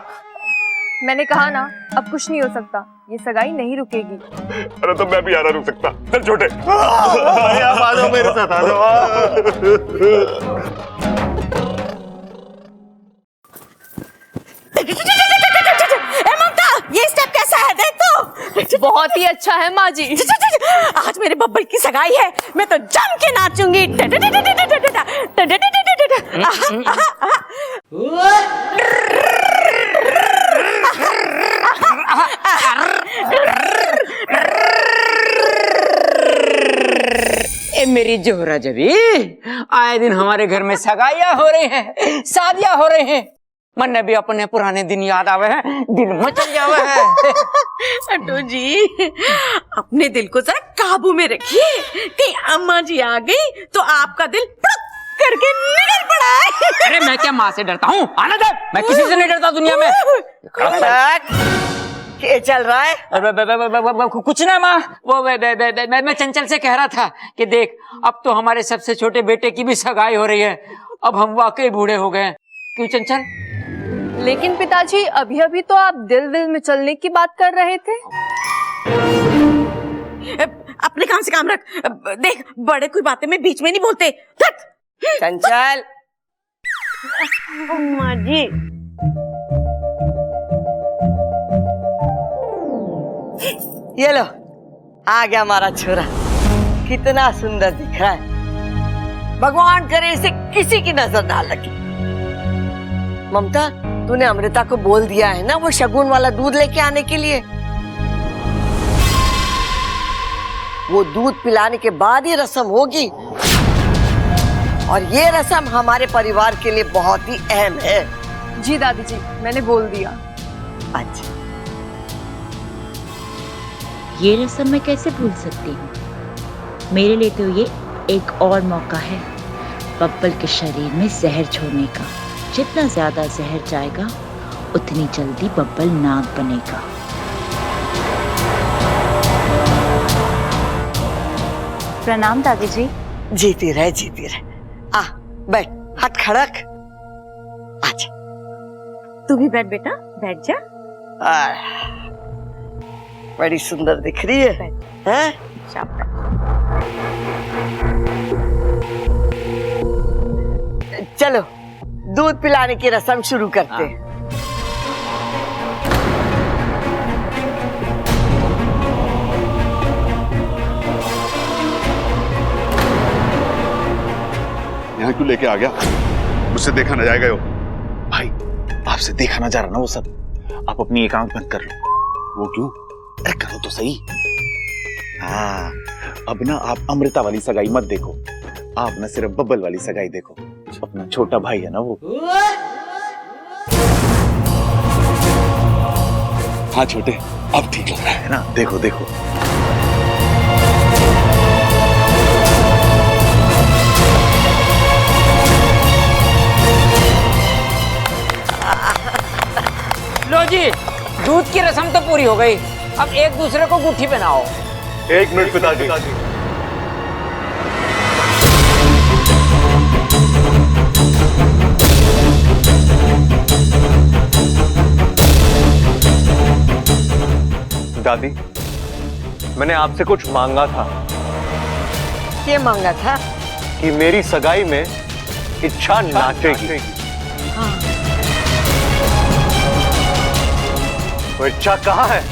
मैंने कहा ना, अब कुछ नहीं हो सकता, ये सगाई नहीं रुकेगी। अरे तो मैं भी आ रहा, रुक सकता। चल छोटे, आप आ जाओ मेरे साथ, आ जाओ। ममता, ये स्टेप कैसा है देख तो। बहुत ही अच्छा है माँ जी। आज मेरे बब्बल की सगाई है, मैं तो जम के नाचूंगी। ए मेरी जोहरा जबी, आए दिन हमारे घर में सगाइयां हो रही हैं, शादियां हो रही हैं। मन ने भी अपने पुराने दिन याद आवे हैं, दिल मचल जावे है। अटो जी, अपने दिल को जरा काबू में रखिए, कहीं अम्मा जी आ गई तो आपका दिल करके निकल पड़ा है। अरे मैं क्या माँ से डरता हूँ? आना दे, मैं किसी से नहीं डरता दुनिया में। क्या चल रहा है? कुछ ना माँ, वो मैं चंचल से कह रहा था कि देख, अब तो हमारे सबसे छोटे बेटे की भी सगाई हो रही है, अब हम वाकई बूढ़े हो गए। क्यों चंचल? लेकिन पिताजी अभी अभी तो आप दिल दिल में चलने की बात कर रहे थे। अपने काम से काम रख। देख, बड़े कोई बातें में बीच में नहीं बोलते। चंचल, अम्मा जी, ये लो, आ गया हमारा छोरा। कितना सुंदर दिख रहा है, भगवान करे इसे किसी की नजर ना लगे। ममता, तूने अमृता को बोल दिया है ना वो शगुन वाला दूध लेके आने के लिए? वो दूध पिलाने के बाद ही रस्म होगी, और ये रस्म हमारे परिवार के लिए बहुत ही अहम है। जी दादी जी, मैंने बोल दिया। अच्छा, ये रस्म मैं कैसे भूल सकती हूँ? मेरे लिए तो ये एक और मौका है बब्बल के शरीर में जहर छोड़ने का। जितना ज्यादा जहर जाएगा उतनी जल्दी बब्बल नाग बनेगा। प्रणाम दादी जी। जीती रहे आ बैठ, हाथ खड़क। आजा। तू भी बैठ बेटा, बैठ जा। बड़ी सुंदर दिख रही है, हैं? शाबाश। चलो दूध पिलाने की रस्म शुरू करते हैं। यहाँ क्यों लेके आ गया? मुझसे देखा न जाएगा। यो भाई आपसे देखा ना जा रहा ना वो सब। आप अपनी एक आंख बंद कर लो। वो क्यों? अरे करो तो सही। हाँ, अब ना आप अमृता वाली सगाई मत देखो, आप ना सिर्फ बब्बल वाली सगाई देखो। अपना छोटा भाई है ना वो। हाँ छोटे, अब ठीक लग रहा है ना? देखो देखो। लो जी, दूध की रस्म तो पूरी हो गई, अब एक दूसरे को गुट्ठी पहनाओ। 1 मिनट पिताजी। दादी, मैंने आपसे कुछ मांगा था। क्या मांगा था? कि मेरी सगाई में इच्छा नाचेगी। वो इच्छा कहाँ है?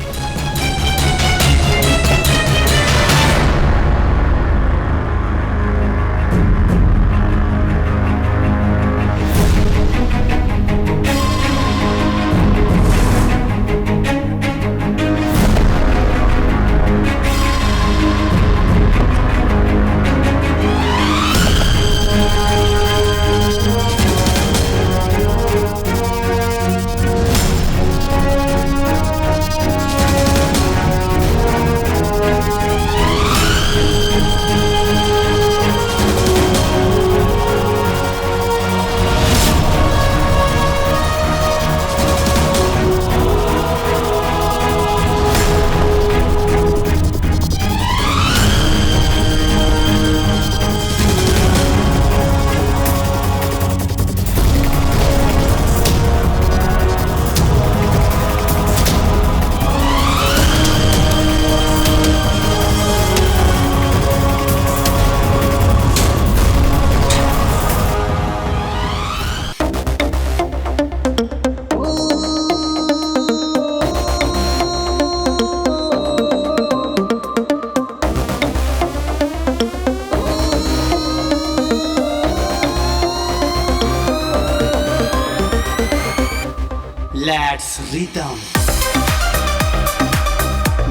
Let's rhythm.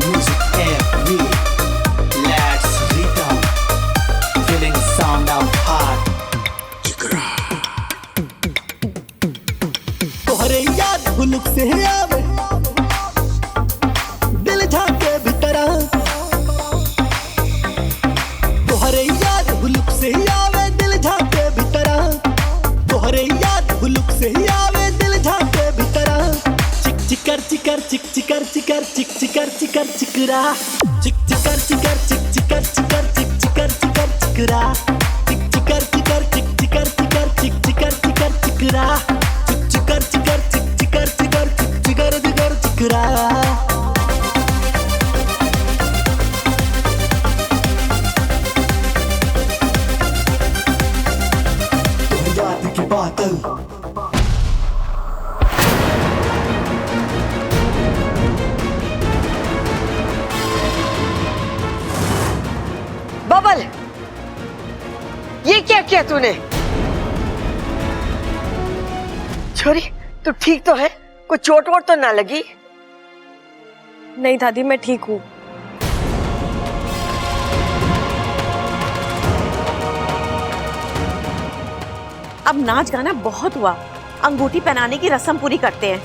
Music every. Let's rhythm. Feeling sound of heart. तोहरे याद हुलुक से आवे, दिल झांके भीतर। तोहरे याद हुलुक से आवे, दिल झांके भीतर। तोहरे याद हुलुक से आवे, दिल झांके भीतर। चिकर चिकर चिक चिकर चिकर चिक चिकर चिकर चिकरा। चिक चिकर चिकर चिक चिकर चिकर चिक चिकर चिकर चिकरा। चिक चिकर चिकर चिक चिकर चिकर चिक चिकर चिकर चिकरा। चिक चिकर चिकर चिक चिकर चिकर चिक चिकर चिकर चिकरा। याद की बातल बबल, ये क्या किया तूने? छोरी, तू ठीक तो है? कोई चोट वोट तो ना लगी? नहीं दादी, मैं ठीक हूँ। अब नाच गाना बहुत हुआ, अंगूठी पहनाने की रस्म पूरी करते हैं।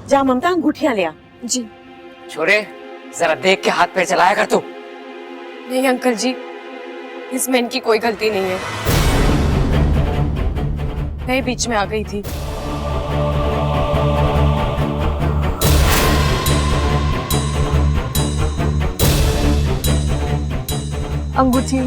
जा ममता, अंगूठियां ले आ। जी। छोरे, जरा देख के हाथ पैर चलाया कर तू। नहीं अंकल जी, इसमें इनकी कोई गलती नहीं है। मैं बीच में आ गई थी। अंगूठी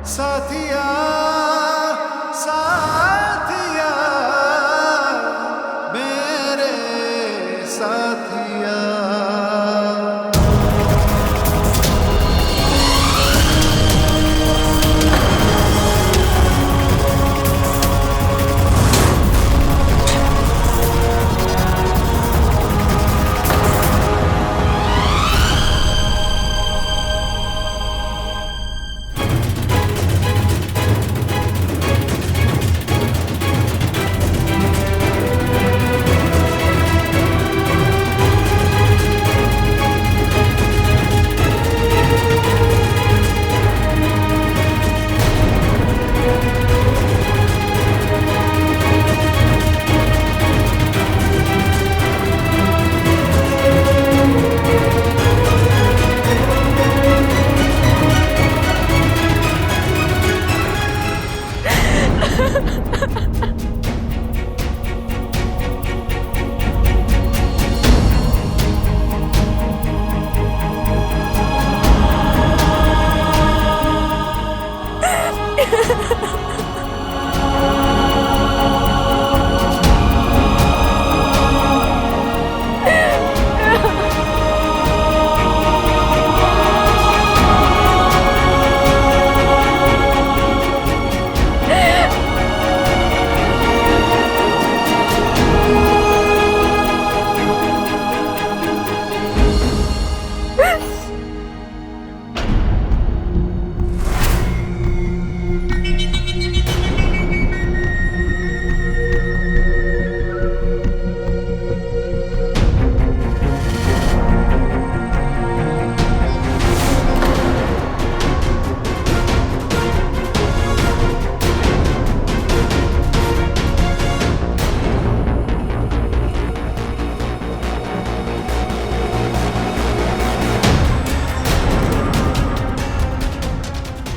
साथिया साथिया मेरे साथिया।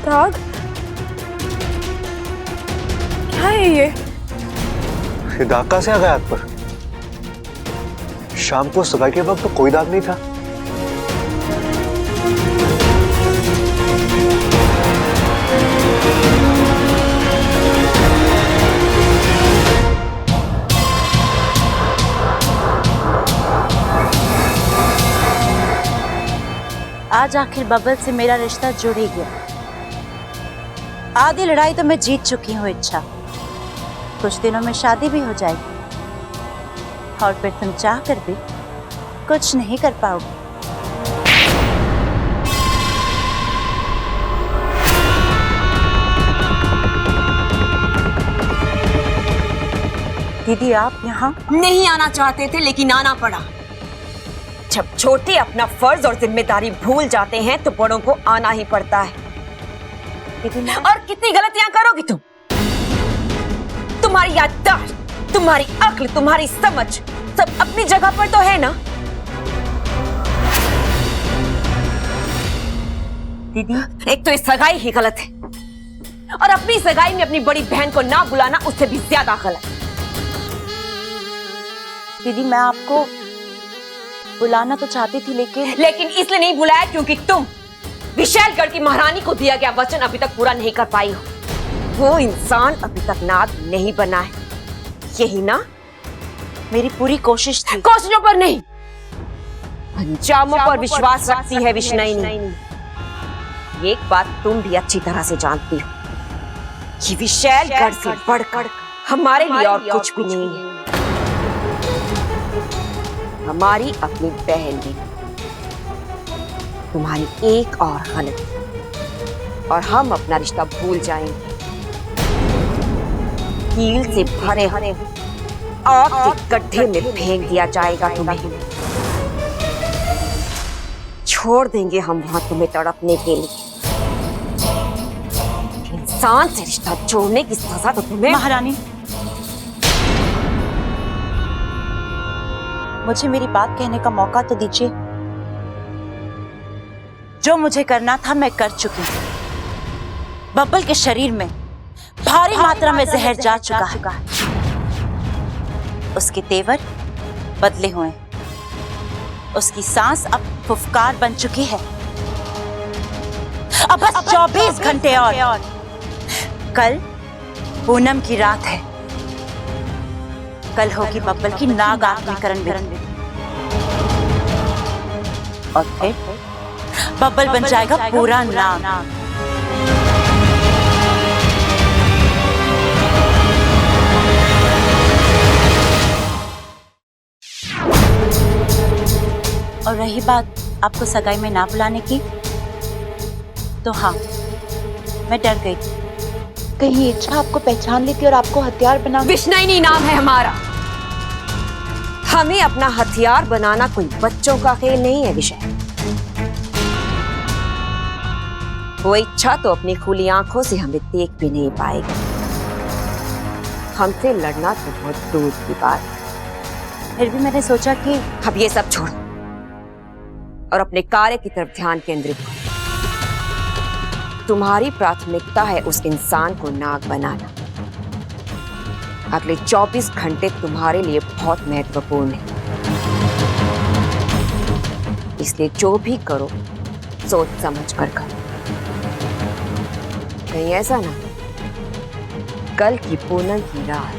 दाग? क्या है ये? दाग कहाँ से आ गया हाथ पर? शाम को सुबह के वक्त तो कोई दाग नहीं था। आज आखिर बबल से मेरा रिश्ता जुड़ ही गया। आधी लड़ाई तो मैं जीत चुकी हूँ इच्छा। कुछ दिनों में शादी भी हो जाएगी और फिर तुम चाह कर भी कुछ नहीं कर पाओगे। दीदी आप यहाँ नहीं आना चाहते थे लेकिन आना पड़ा। जब छोटे अपना फर्ज और जिम्मेदारी भूल जाते हैं तो बड़ों को आना ही पड़ता है। और कितनी गलतियां करोगी तुम? तुम्हारी याददाश्त, तुम्हारी अक्ल, तुम्हारी समझ सब अपनी जगह पर तो है ना? दीदी एक तो इस सगाई ही गलत है और अपनी सगाई में अपनी बड़ी बहन को ना बुलाना उससे भी ज्यादा गलत। दीदी मैं आपको बुलाना तो चाहती थी लेकिन इसलिए नहीं बुलाया क्योंकि तुम विशालगढ़ की महारानी को दिया गया वचन अभी तक पूरा नहीं कर पाई हो। वो इंसान अभी तक नाग नहीं बना है, यही ना? मेरी पूरी कोशिश थी। कोशिशों पर नहीं, अंजामों पर विश्वास रखती है विष्णुनी। एक बात तुम भी अच्छी तरह से जानती हो कि विशालगढ़ से बढ़कर हमारे लिए और कुछ भी नहीं है। हमारी अपनी बहन भी, तुम्हारी एक और गलती और हम अपना रिश्ता भूल जाएंगे। कील से भरे हरे आग के गड्ढे में फेंक दिया जाएगा तुम्हें। छोड़ देंगे हम वहां तुम्हें तड़पने के लिए। इंसान से रिश्ता जोड़ने की सजा तो तुम्हें। महारानी मुझे मेरी बात कहने का मौका तो दीजिए। जो मुझे करना था मैं कर चुकी हूँ। बब्बल के शरीर में भारी मात्रा में जहर जा चुका है। उसके तेवर बदले हुए, उसकी सांस अब फुफकार बन चुकी है। अब बस 24 घंटे और। कल पूनम की रात है। कल होगी बब्बल की नाग आत्मीकरण विधि और फिर बब्बल बन जाएगा पूरा नाग। और रही बात आपको सगाई में ना बुलाने की, तो हाँ, मैं डर गई थी कहीं इच्छा आपको पहचान लेती और आपको हथियार बना। विष्णुनी नाम है हमारा। हमें अपना हथियार बनाना कोई बच्चों का खेल नहीं है विषय। वो इच्छा तो अपनी खुली आंखों से हमें देख भी नहीं पाएगी। हमसे लड़ना तो बहुत दूर की बात है। फिर भी मैंने सोचा कि अब ये सब छोड़ और अपने कार्य की तरफ ध्यान केंद्रित करो। तुम्हारी प्राथमिकता है उस इंसान को नाग बनाना। अगले 24 घंटे तुम्हारे लिए बहुत महत्वपूर्ण है, इसलिए जो भी करो सोच समझ कर करो। कहीं ऐसा ना कल की पूनम की रात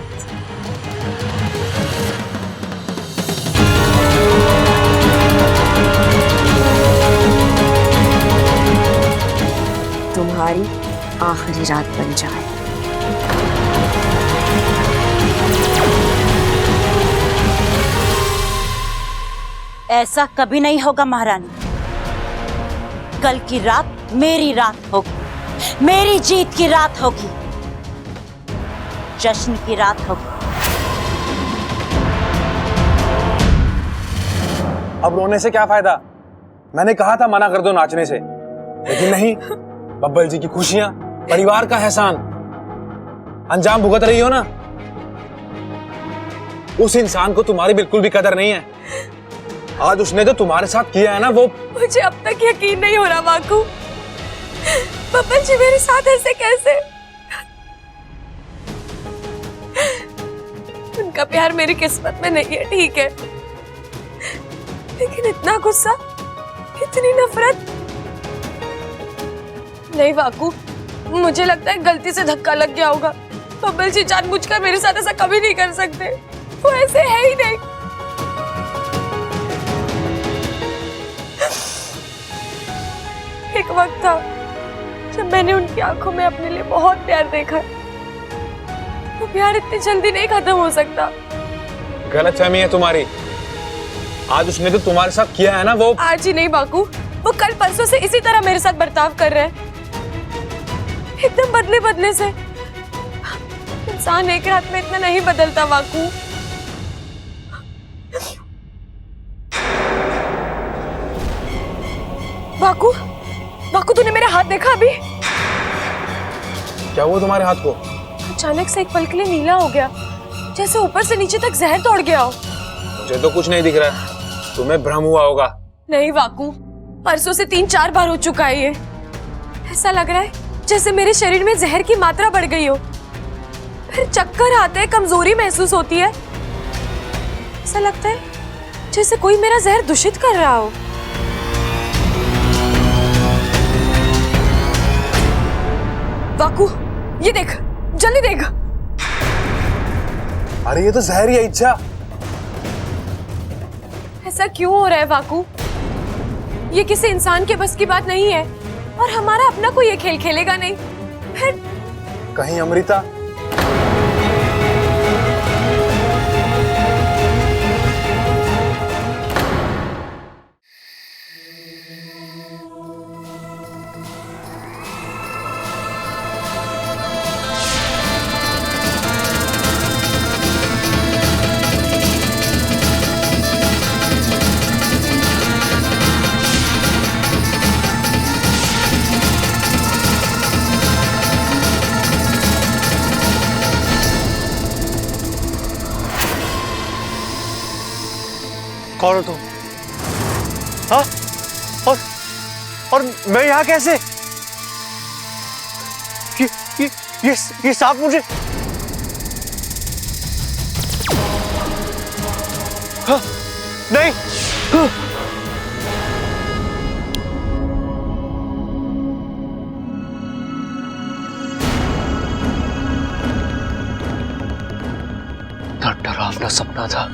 तुम्हारी आखिरी रात बन जाए। ऐसा कभी नहीं होगा महारानी। कल की रात मेरी रात होगी, मेरी जीत की रात होगी, जश्न की रात होगी। अब रोने से क्या फायदा? मैंने कहा था मना कर दो नाचने से, लेकिन नहीं। बब्बल जी की खुशियां, परिवार का एहसान अंजाम भुगत रही हो ना। उस इंसान को तुम्हारी बिल्कुल भी कदर नहीं है। आज उसने तो तुम्हारे साथ किया है ना, वो मुझे अब तक यकीन नहीं हो रहा वाकू। बब्बल जी मेरे साथ ऐसे कैसे? उनका प्यार मेरी किस्मत में नहीं है, ठीक है, लेकिन इतना गुस्सा, इतनी नफरत नहीं वाकू। मुझे लगता है गलती से धक्का लग गया होगा। बब्बल जी जानबूझकर मेरे साथ ऐसा कभी नहीं कर सकते, वो ऐसे है ही नहीं। एक वक्त था जब मैंने उनकी आंखों में अपने लिए बहुत प्यार देखा। वो प्यार इतनी जल्दी नहीं खत्म हो सकता। गलतफहमी है तुम्हारी। आज उसने तो तुम्हारे साथ किया है ना, वो आज ही नहीं बाकू, वो कल परसों से इसी तरह मेरे साथ बर्ताव कर रहे हैं, एकदम बदले बदले से। इंसान एक रात में इतना नहीं बदलता वाकू। वाकू, वाकू तूने मेरा हाथ देखा अभी? क्या हुआ तुम्हारे हाथ को? अचानक से एक पल के लिए नीला हो गया, जैसे ऊपर से नीचे तक जहर दौड़ गया हो। मुझे तो कुछ नहीं दिख रहा है, तुम्हें भ्रम हुआ होगा। नहीं वाकू, परसों से 3-4 बार हो चुका है ये। ऐसा लग रहा है जैसे मेरे शरीर में जहर की मात्रा बढ़ गई हो, फिर चक्कर आते हैं, कमजोरी महसूस होती है। ऐसा लगता है जैसे कोई मेरा जहर दूषित कर रहा हो। वाकू ये देख, जल्दी देख। अरे ये तो जहर ही है इच्छा। ऐसा क्यों हो रहा है वाकू? ये किसी इंसान के बस की बात नहीं है, और हमारा अपना कोई ये खेल खेलेगा नहीं। फिर कहीं अमृता? कौन हो तुम? हाँ? और मैं यहाँ कैसे? ये सांप मुझे हाँ, नहीं हाँ। डरावना सपना था।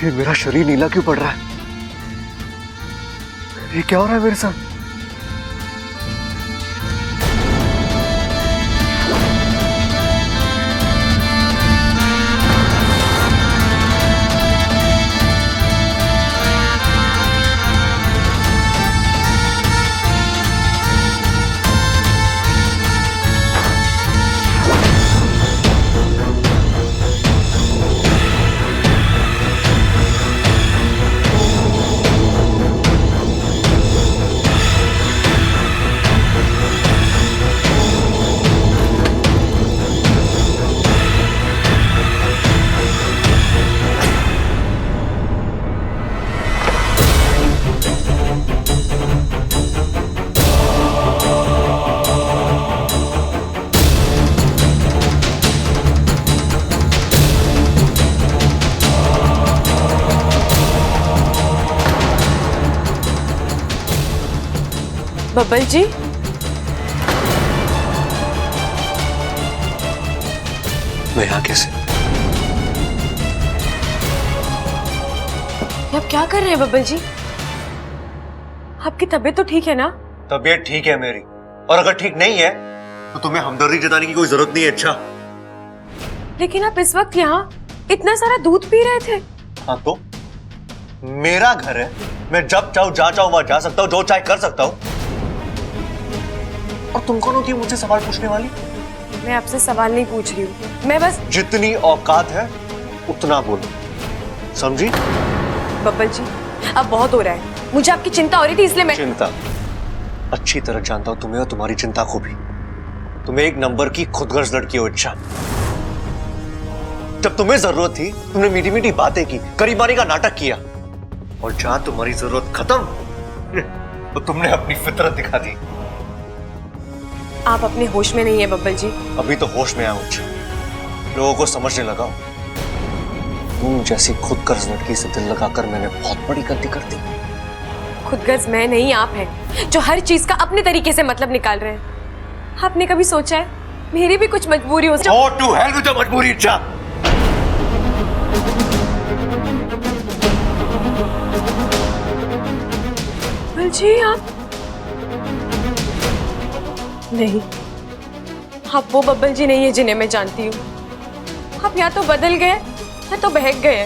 ये मेरा शरीर नीला क्यों पड़ रहा है? ये क्या हो रहा है मेरे साथ? बब्बल जी, मैं यहाँ कैसे? आप क्या कर रहे हैं बब्बल जी? आपकी तबीयत तो ठीक है ना? तबीयत ठीक है मेरी, और अगर ठीक नहीं है तो तुम्हें हमदर्दी जताने की कोई जरूरत नहीं है। अच्छा, लेकिन आप इस वक्त यहाँ इतना सारा दूध पी रहे थे। हाँ तो मेरा घर है, मैं जब चाहूँ जहाँ चाहूँ वहां जा सकता हूँ, जो चाहे कर सकता हूँ। और तुम कौन होती है मुझसे सवाल पूछने वाली? मैं आपसे सवाल नहीं पूछ रही हूँ, मैं बस जितनी औकात है उतना बोलो, समझी? बब्बल जी, अब बहुत हो रहा है, मुझे आपकी चिंता हो रही थी इसलिए मैं चिंता अच्छी तरह जानता हूँ तुम्हें और तुम्हारी चिंता को भी। तुम्हें एक नंबर की खुदगर्ज लड़की हो। इच्छा, जब तुम्हें जरूरत थी तुमने मीठी मीठी बातें की, करीबानी का नाटक किया, और जहां तुम्हारी जरूरत खत्म तो तुमने अपनी फितरत दिखा दी। आप अपने होश में नहीं है बब्बल जी। अभी तो होश में आया हूं, लोगों को समझने लगा। तुम जैसी खुदगर्ज लड़की से दिल लगाकर मैंने बहुत बड़ी गलती कर दी। खुदगर्ज मैं नहीं, आप हैं जो हर चीज का अपने तरीके से मतलब निकाल रहे हैं। आपने कभी सोचा है मेरी भी कुछ मजबूरी हो? Go to hell with your मजबूरी। इच्छा, बब्बल जी आप नहीं, आप वो बब्बल जी नहीं है जिन्हें मैं जानती हूँ। आप या तो बदल गए या तो बहक गए।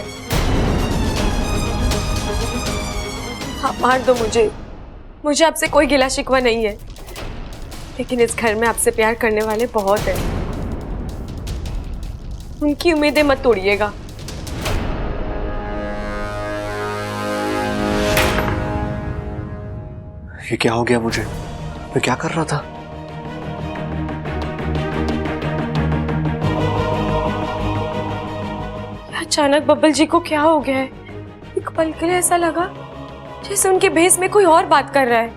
आप मार दो मुझे आपसे कोई गिला शिकवा नहीं है, लेकिन इस घर में आपसे प्यार करने वाले बहुत हैं। उनकी उम्मीदें मत तोड़िएगा। ये क्या हो गया मुझे? मैं क्या कर रहा था? अचानक बब्बल जी को क्या हो गया है? एक पल के लिए ऐसा लगा जैसे उनके भेस में कोई और बात कर रहा है।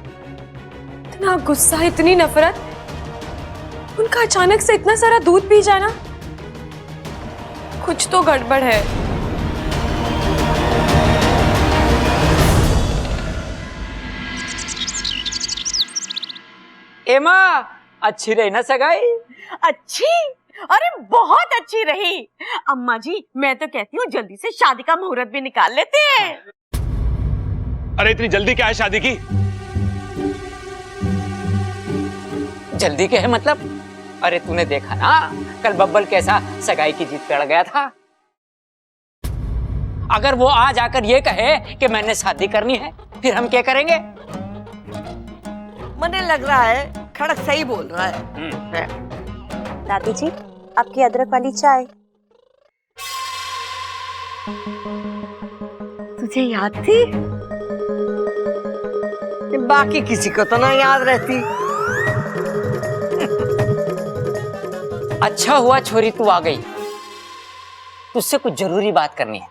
इतना गुस्सा, इतनी नफरत, उनका अचानक से इतना सारा दूध पी जाना, कुछ तो गड़बड़ है। एमा, अच्छी रही ना सगाई? अच्छी? अरे बहुत अच्छी रही अम्मा जी। मैं तो कहती हूँ जल्दी से शादी का मुहूर्त भी निकाल लेते हैं। अरे इतनी जल्दी क्या है शादी की? जल्दी क्या है मतलब? अरे तूने देखा ना कल बब्बल कैसा सगाई की जीत पे अड़ गया था। अगर वो आज आकर ये कहे कि मैंने शादी करनी है फिर हम क्या करेंगे? मने लग रहा है खड़क सही बोल रहा है। दादी जी, आपकी अदरक वाली चाय। तुझे याद थी? बाकी किसी को तो ना याद रहती। अच्छा हुआ छोरी तू आ गई, तुझसे कुछ जरूरी बात करनी है।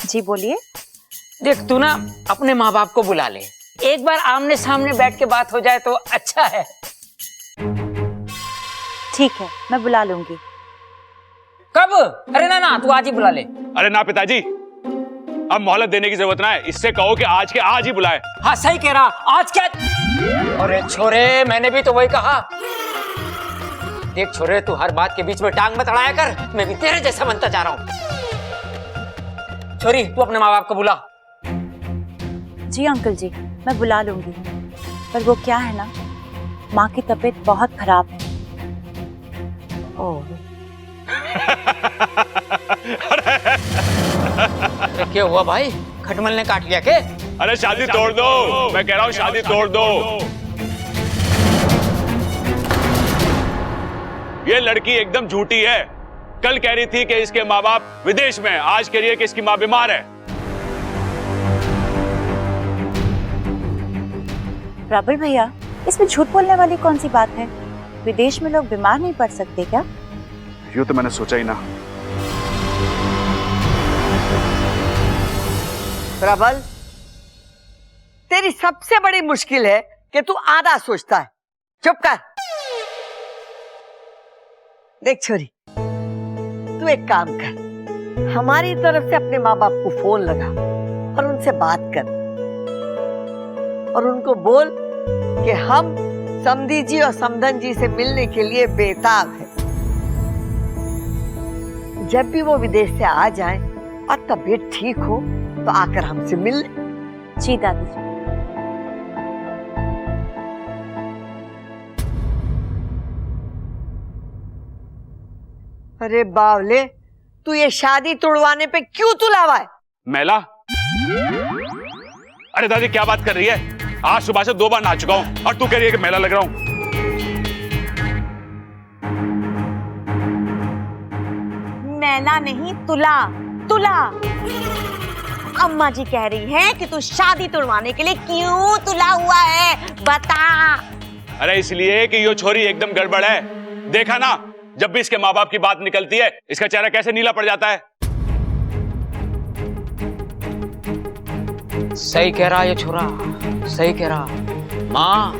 जी बोलिए। देख तू ना अपने माँ बाप को बुला ले, एक बार आमने सामने बैठ के बात हो जाए तो अच्छा है। ठीक है, मैं बुला लूंगी। कब? अरे ना तू आज ही बुला ले। अरे ना पिताजी, अब मोहलत देने की जरूरत ना है, इससे कहो कि आज के आज ही बुलाए। हाँ सही कह रहा, आज क्या? अरे छोरे, मैंने भी तो वही कहा। देख छोरे, तू हर बात के बीच में टांग मत अड़ाया कर, मैं भी तेरे जैसा बनता जा रहा हूँ। छोरी, तू अपने माँ बाप को बुला। जी अंकल जी, मैं बुला लूंगी, पर वो क्या है ना, माँ की तबीयत बहुत खराब है। क्या हुआ भाई, खटमल ने काट लिया क्या? अरे शादी तोड़ दो, मैं कह रहा हूँ शादी तोड़ दो। ये लड़की एकदम झूठी है। कल कह रही थी कि इसके माँ बाप विदेश में, आज कह रही है कि इसकी माँ बीमार है। प्रबल भैया, इसमें झूठ बोलने वाली कौन सी बात है? विदेश में लोग बीमार नहीं पड़ सकते क्या? यूं तो मैंने सोचा ही ना। प्रबल, तेरी सबसे बड़ी मुश्किल है कि तू आधा सोचता है। चुप कर। देख छोरी, तू एक काम कर, हमारी तरफ से अपने माँ बाप को फोन लगा और उनसे बात कर और उनको बोल कि हम समधी जी और समधन जी से मिलने के लिए बेताब हैं। जब भी वो विदेश से आ जाएं और तबीयत ठीक हो तो आकर हमसे मिल ले। जी दादी जी। अरे बावले, तू ये शादी तोड़वाने पे क्यों तुलावा है? मैला? अरे दादी क्या बात कर रही है? आज सुबह से 2 बार नहा चुका हूं और तू कह रही है कि मेला लग रहा हूं। मैला नहीं, तुला तुला। अम्मा जी कह रही हैं कि तू शादी तोड़वाने के लिए क्यों तुला हुआ है, बता। अरे इसलिए कि ये छोरी एकदम गड़बड़ है। देखा ना, जब भी इसके माँ बाप की बात निकलती है इसका चेहरा कैसे नीला पड़ जाता है। सही कह रहा ये छोरा, सही कह रहा। माँ,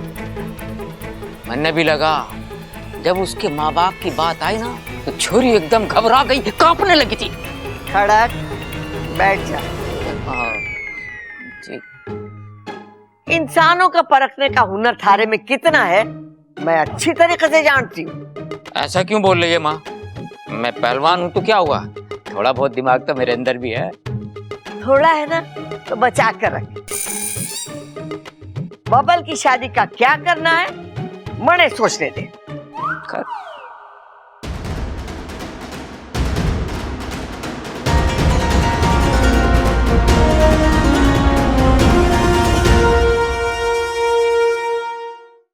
मैंने भी लगा जब उसके माँ बाप की बात आई ना तो छोरी एकदम घबरा गई, कांपने लगी थी। खड़क, बैठ जा। जी। इंसानों का परखने का हुनर थारे में कितना है मैं अच्छी तरीके से जानती हूँ। ऐसा क्यों बोल रही है माँ? मैं पहलवान हूँ तो क्या हुआ, थोड़ा बहुत दिमाग तो मेरे अंदर भी है। थोड़ा है ना तो बचा कर रख। बबल की शादी का क्या करना है मने सोचने दे।